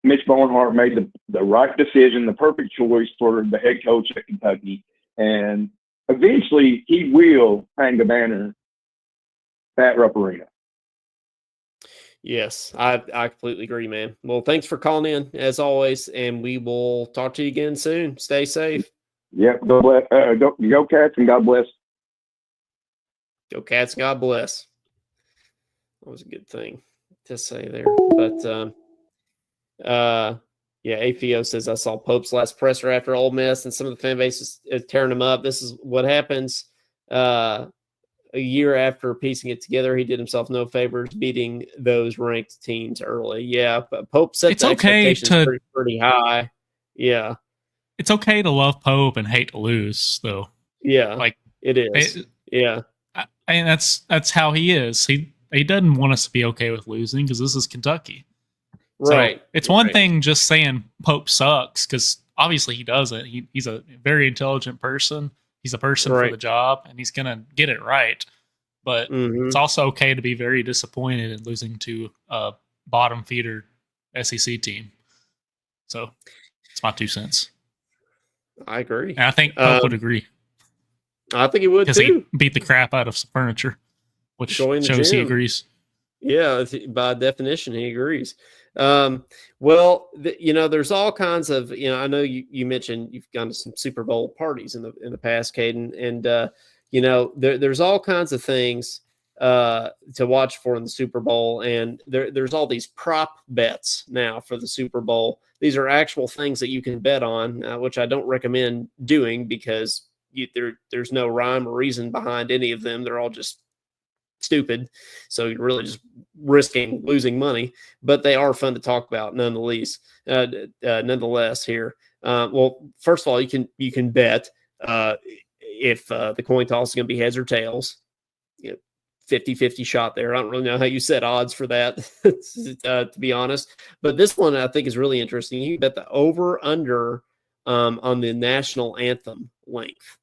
Mitch Barnhart made the right decision, the perfect choice for the head coach at Kentucky. And eventually he will hang the banner at Rupp Arena. Yes, I completely agree, man. Well, thanks for calling in as always, and we will talk to you again soon. Stay safe. Yep. Go Cats and God bless. Go Cats, God bless. That was a good thing to say there. But APO says I saw Pope's last presser after Ole Miss, and some of the fan base is tearing him up. This is what happens. A year after piecing it together, he did himself no favors beating those ranked teams early. Yeah, but Pope set the expectations pretty high. Yeah. It's okay to love Pope and hate to lose, though. Yeah, like it is. And that's how he is. He doesn't want us to be okay with losing because this is Kentucky. Right. So it's one thing just saying Pope sucks, because obviously he doesn't. He's a very intelligent person. He's a person for the job, and he's going to get it right. But it's also okay to be very disappointed in losing to a bottom feeder SEC team. So it's my 2 cents. I agree. And I think Pope would agree. I think he would too. Because he beat the crap out of some furniture, which shows he agrees. Yeah, by definition, he agrees. Well, there's all kinds of, I know you mentioned you've gone to some Super Bowl parties in the past, Caden, and there's all kinds of things to watch for in the Super Bowl, and there's all these prop bets now for the Super Bowl. These are actual things that you can bet on, which I don't recommend doing because there's no rhyme or reason behind any of them. They're all just stupid, so you're really just risking losing money, but they are fun to talk about nonetheless. Nonetheless, here, well, first of all, you can bet if the coin toss is going to be heads or tails. 50-50 shot there. I don't really know how you set odds for that, to be honest. But this one I think is really interesting. You bet the over under on the national anthem length.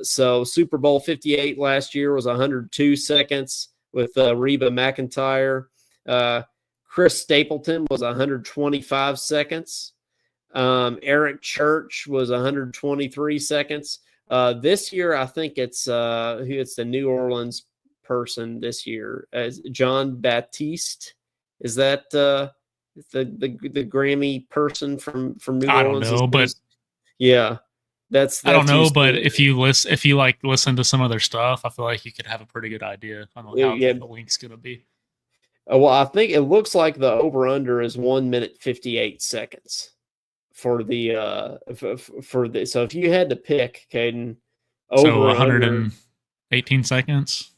So Super Bowl 58 last year was 102 seconds with Reba McEntire. Chris Stapleton was 125 seconds. Eric Church was 123 seconds. This year, I think it's the New Orleans person this year, as John Baptiste. Is that the Grammy person from New Orleans? I don't know, but yeah. That's I don't know, but if you listen to some of their stuff, I feel like you could have a pretty good idea on how the link's gonna be. Well, I think it looks like the over under is 1 minute 58 seconds for the So if you had to pick, Caden, over 118 seconds.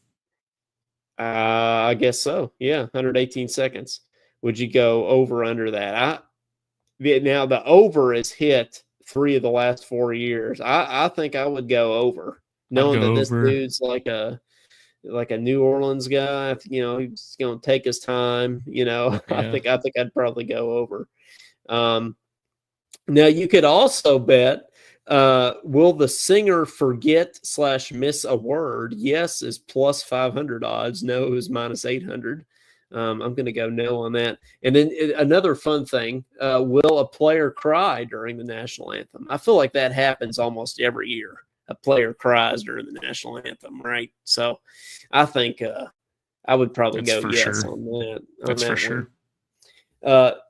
I guess so. Yeah, 118 seconds. Would you go over under that? Now the over is hit 3 of the last 4 years. I think I would go over, knowing that this dude's like a New Orleans guy. He's going to take his time. Yeah. I think I'd probably go over. Now you could also bet, will the singer forget / miss a word? Yes is plus 500 odds. No is minus 800. I'm going to go no on that. And then another fun thing, will a player cry during the national anthem? I feel like that happens almost every year. A player cries during the national anthem, right? So I think I would probably go yes on that. That's for sure.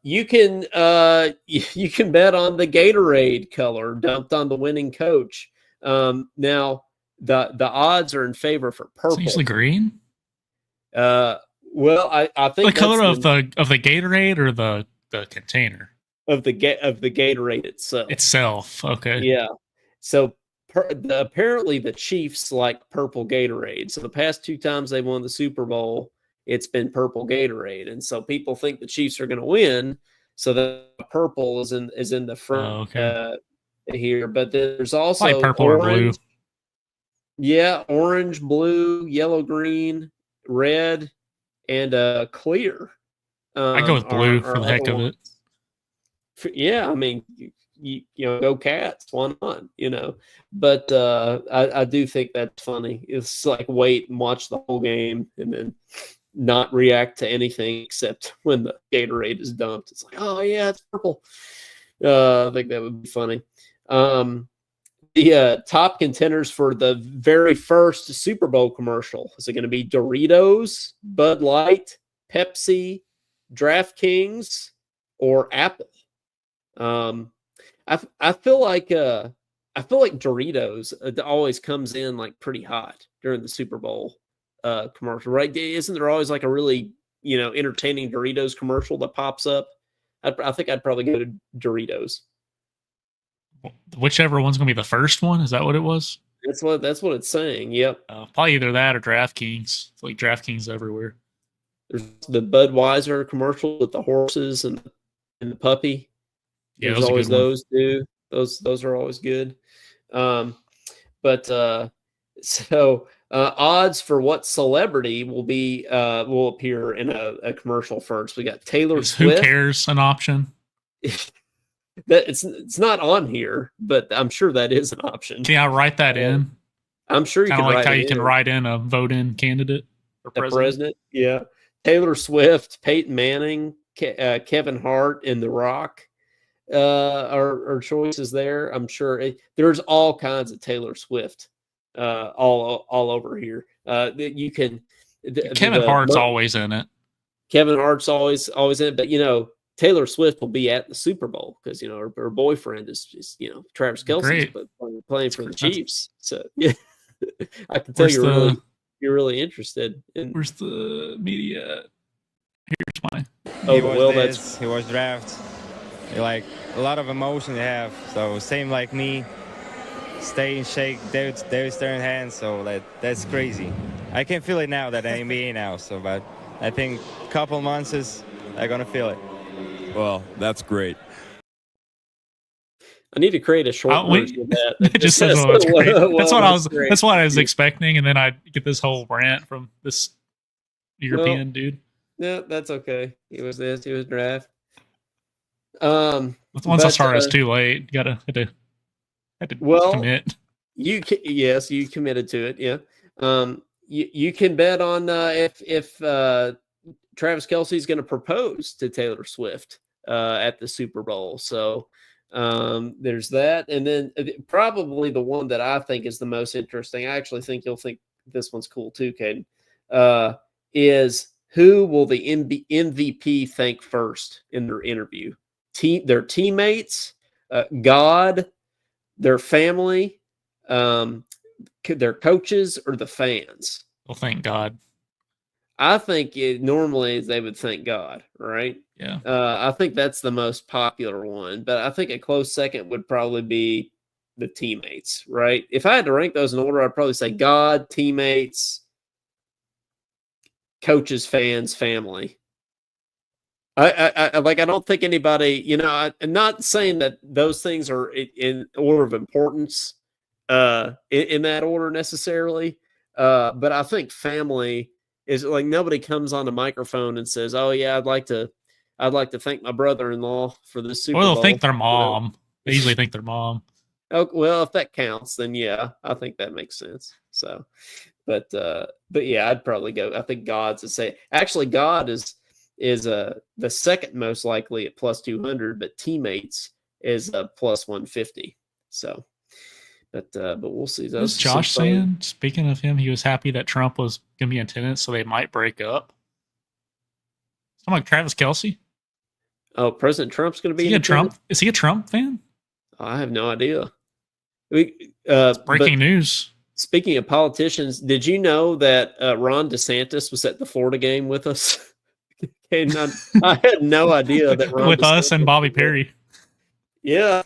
You can bet on the Gatorade color dumped on the winning coach. Now the odds are in favor for purple. It's usually green. Well, I think the color of the Gatorade or the container of the Gatorade itself. Okay. Yeah. So apparently the Chiefs like purple Gatorade. So the past 2 times they won the Super Bowl, it's been purple Gatorade, and so people think the Chiefs are going to win. So the purple is in the front here, but there's also like purple orange, or blue. Yeah, orange, blue, yellow, green, red, and clear. I go with blue for the heck of it. Yeah, I mean, you go Cats, why not? But I do think that's funny. It's like wait and watch the whole game and then not react to anything except when the Gatorade is dumped. It's like, oh yeah, it's purple. I think that would be funny. The top contenders for the very first Super Bowl commercial, is it going to be Doritos, Bud Light, Pepsi, DraftKings, or Apple? I feel like Doritos always comes in like pretty hot during the Super Bowl commercial, right? Isn't there always like a really entertaining Doritos commercial that pops up? I think I'd probably go to Doritos. Whichever one's gonna be the first one. Is that what it was? That's what it's saying. Yep. Probably either that or DraftKings. It's like DraftKings everywhere. There's the Budweiser commercial with the horses and the puppy. Yeah, there's always those too. Those are always good. So odds for what celebrity will appear in a commercial first? We got Taylor Swift. Who cares? An option. That it's not on here, but I'm sure that is an option. Can I write that in? I'm sure you can. Like how you can write in a vote-in candidate for president. Yeah, Taylor Swift, Peyton Manning, Kevin Hart, and The Rock are choices there. I'm sure there's all kinds of Taylor Swift all over here. You can. Kevin Hart's always in it. Kevin Hart's always in it, but Taylor Swift will be at the Super Bowl because her boyfriend is Travis Kelce's, Great. but playing for the That's- Chiefs. So yeah, I can tell Where's you're really interested. Where's the media? Here's mine. He was drafted. Like a lot of emotion they have. So same like me. Stay and shake David Stern hands. So that's crazy. I can feel it now that I'm NBA now. So, but I think a couple months I'm gonna feel it. Well, that's great. I need to create a short version of that. It just says, "Oh, it's great." That's what I was. great. That's what I was expecting, and then I get this whole rant from this European dude. Yeah, that's okay. He was draft. Once I start, it's too late. Had to commit. You committed to it. Yeah. You can bet on if Travis Kelce's going to propose to Taylor Swift at the Super Bowl. So there's that, and then probably the one that I think is the most interesting. I actually think you'll think this one's cool too, Caden. Is who will the MVP thank first in their interview? Their teammates, God, their family, their coaches, or the fans? Well, thank God. I think normally they would thank God, right? Yeah. I think that's the most popular one, but I think a close second would probably be the teammates, right? If I had to rank those in order, I'd probably say God, teammates, coaches, fans, family. I don't think anybody, I'm not saying that those things are in order of importance in that order necessarily, but I think family is like nobody comes on the microphone and says, "Oh yeah, I'd like to thank my brother-in-law for this Super Bowl." Well, they'll thank their mom. They usually thank their mom. Oh, well, if that counts, then yeah, I think that makes sense. So, but yeah, I'd probably go. I think God's to say. Actually, God is the second most likely at plus 200, but teammates is plus 150. So, but we'll see. What was Josh saying? Speaking of him, he was happy that Trump was going to be in attendance, so they might break up. Something like Travis Kelce. Oh, President Trump's going to be in Trump. Is he a Trump fan? I have no idea. Breaking news. Speaking of politicians, did you know that Ron DeSantis was at the Florida game with us? I had no idea that Ron with DeSantis us and Bobby Perry. Yeah.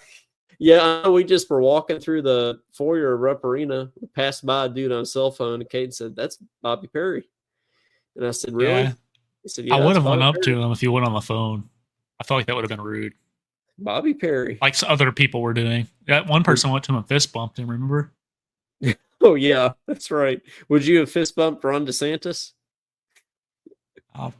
Yeah, we just were walking through the foyer of Rupp Arena. We passed by a dude on a cell phone, and Caden said, "That's Bobby Perry." And I said, "Really?" Yeah. He said, "Yeah." I would have went up to him if he went on the phone. I felt like that would have been rude. Bobby Perry. Like other people were doing. That one person went to him and fist bumped him, remember? Oh, yeah, that's right. Would you have fist bumped Ron DeSantis?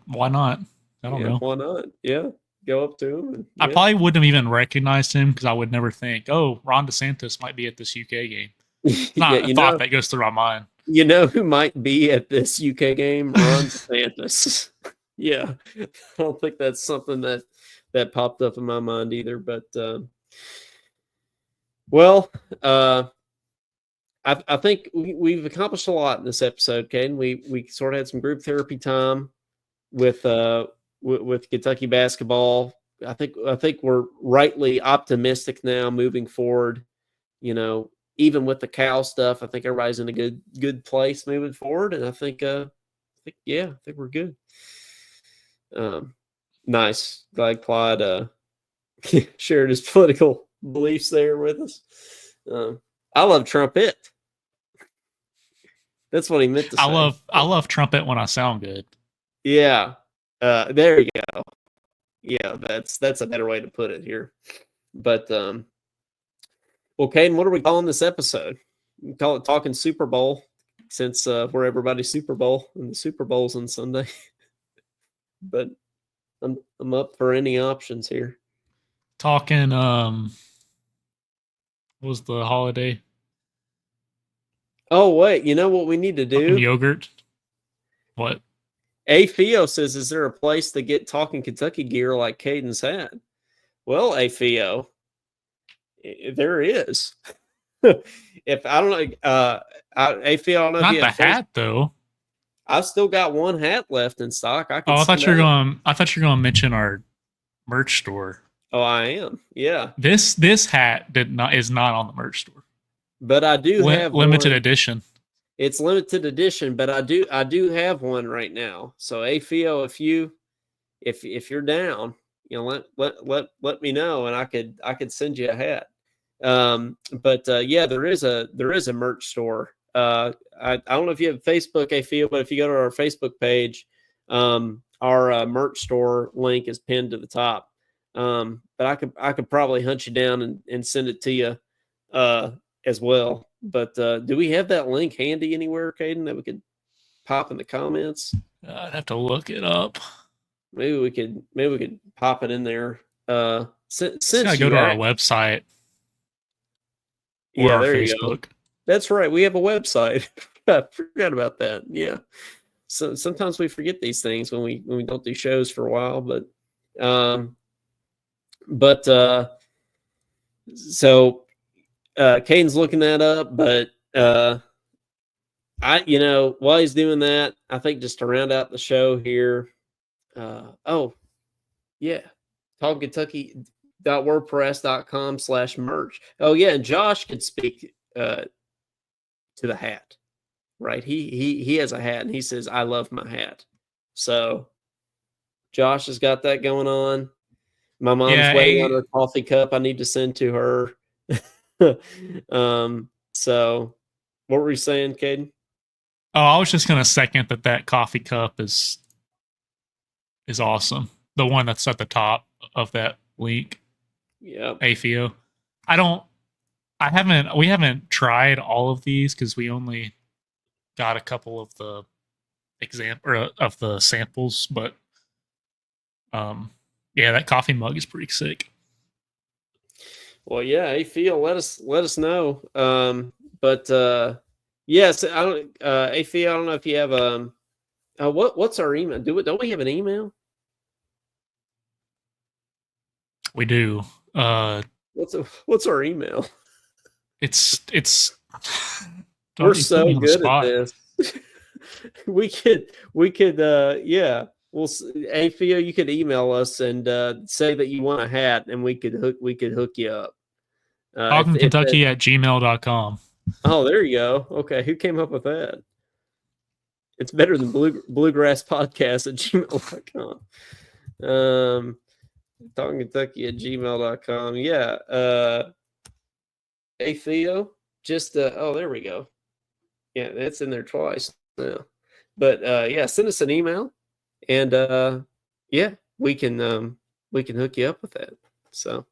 Why not? I don't know. Why not? Yeah. Go up to him. And, I probably wouldn't have even recognized him because I would never think, oh, Ron DeSantis might be at this UK game. It's not a thought that goes through my mind. You know who might be at this UK game? Ron DeSantis. Yeah. I don't think that's something that popped up in my mind either. But, I think we've accomplished a lot in this episode, Caden. We sort of had some group therapy time with Kentucky basketball. I think we're rightly optimistic now moving forward. Even with the Cal stuff, I think everybody's in a good place moving forward, and I think we're good. Nice. Glad Clyde shared his political beliefs there with us. I love trumpet. That's what he meant to say. I love trumpet when I sound good. Yeah. There you go. Yeah, that's a better way to put it here. But well, Caden, what are we calling this episode? We call it Talking Super Bowl, since we're everybody's Super Bowl and the Super Bowl's on Sunday. But I'm up for any options here. Talking what was the holiday? Oh wait, you know what we need to do? Talking yogurt. What? Theo says, "Is there a place to get Talking Kentucky gear like Caden's had?" Well, Theo, there is. If I don't know, Theo, I don't know. Not the hat though. I've still got one hat left in stock. I Oh, I thought you were out. going. I thought you were going to mention our merch store. Oh, I am. Yeah. This hat is not on the merch store. But I do have limited one. edition. It's limited edition, but I do have one right now. So Theo, if you're down, let me know, and I could send you a hat. Yeah, there is a merch store. I don't know if you have Facebook, Theo, but if you go to our Facebook page, our merch store link is pinned to the top. But I could probably hunt you down and send it to you as well. But do we have that link handy anywhere, Caden, that we could pop in the comments? I'd have to look it up. Maybe we could pop it in there. Since I go to our website. Yeah, or our there Facebook. You go. That's right. We have a website. I forgot about that. Yeah. So sometimes we forget these things when we don't do shows for a while, but so Caden's looking that up, but while he's doing that, I think just to round out the show here, talkinkentucky.wordpress.com/merch. Oh yeah, and Josh could speak to the hat, right? He has a hat, and he says, "I love my hat." So Josh has got that going on. My mom's waiting on her coffee cup I need to send to her. So what were you saying, Caden? Oh, I was just gonna second that coffee cup is awesome. The one that's at the top of that link. Yeah. Theo. We haven't tried all of these because we only got a couple of the of the samples, but yeah, that coffee mug is pretty sick. Well, yeah, Theo, let us know. Yes, I don't. Theo, I don't know if you have what's our email? Don't we have an email? We do. What's our email? It's. We're so good at this. we could. Yeah. Well, Theo, you could email us and say that you want a hat, and we could hook you up. TalkinKentucky@gmail.com. Oh, there you go. Okay, who came up with that? It's better than bluegrass podcast at gmail.com. TalkinKentucky@gmail.com. Yeah. Hey Theo, just there we go. Yeah, that's in there twice now. But yeah, send us an email, and yeah, we can hook you up with that. So.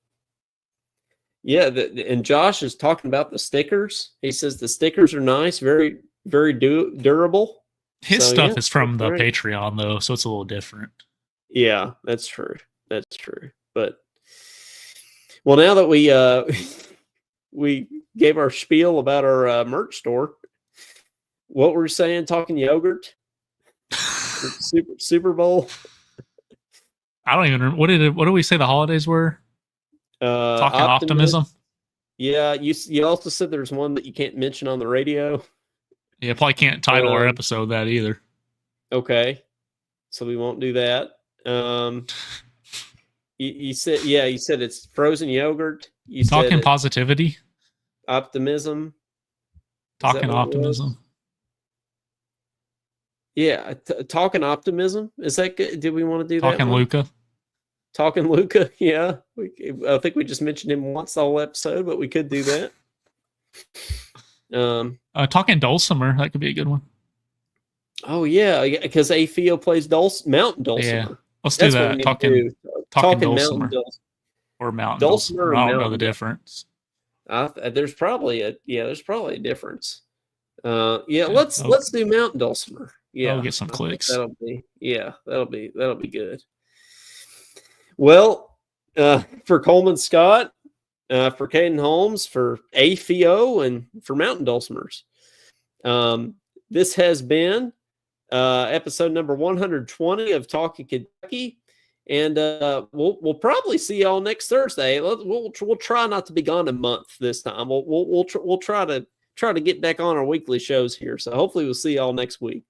Yeah, and Josh is talking about the stickers. He says the stickers are nice, very, very durable. His stuff is from the Patreon, though, so it's a little different. Yeah, that's true. That's true. But, well, now that we gave our spiel about our merch store, what were we saying? Talking yogurt? Super Bowl? I don't even remember. What did we say the holidays were? Talking optimism. Yeah, you also said there's one that you can't mention on the radio. Yeah, probably can't title our episode that either. Okay, so we won't do that. You said it's frozen yogurt. You talking said positivity, optimism. Talking optimism. Yeah, talking optimism. Is that good? Did we want to do that? Talking Luca. Talking Luca, yeah. I think we just mentioned him once the whole episode, but we could do that. Talking Dulcimer, that could be a good one. Oh yeah, because Theo plays Mountain Dulcimer. Yeah, let's do that. Talking Dulcimer or Mountain Dulcimer. I don't know the difference. There's probably a difference. Let's do Mountain Dulcimer. Yeah, I'll get some clicks. That'll be good. Well, for Coleman Scott, for Caden Holmes, for Theo, and for Mountain Dulcimers, this has been episode number 120 of Talkin Kentucky, and we'll probably see y'all next Thursday. We'll try not to be gone a month this time. We'll try to get back on our weekly shows here. So hopefully we'll see y'all next week.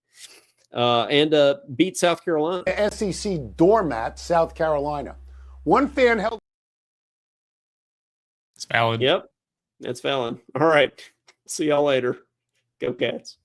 and beat South Carolina. SEC doormat, South Carolina. One fan held. It's valid. Yep, that's valid. All right, see y'all later. Go Cats.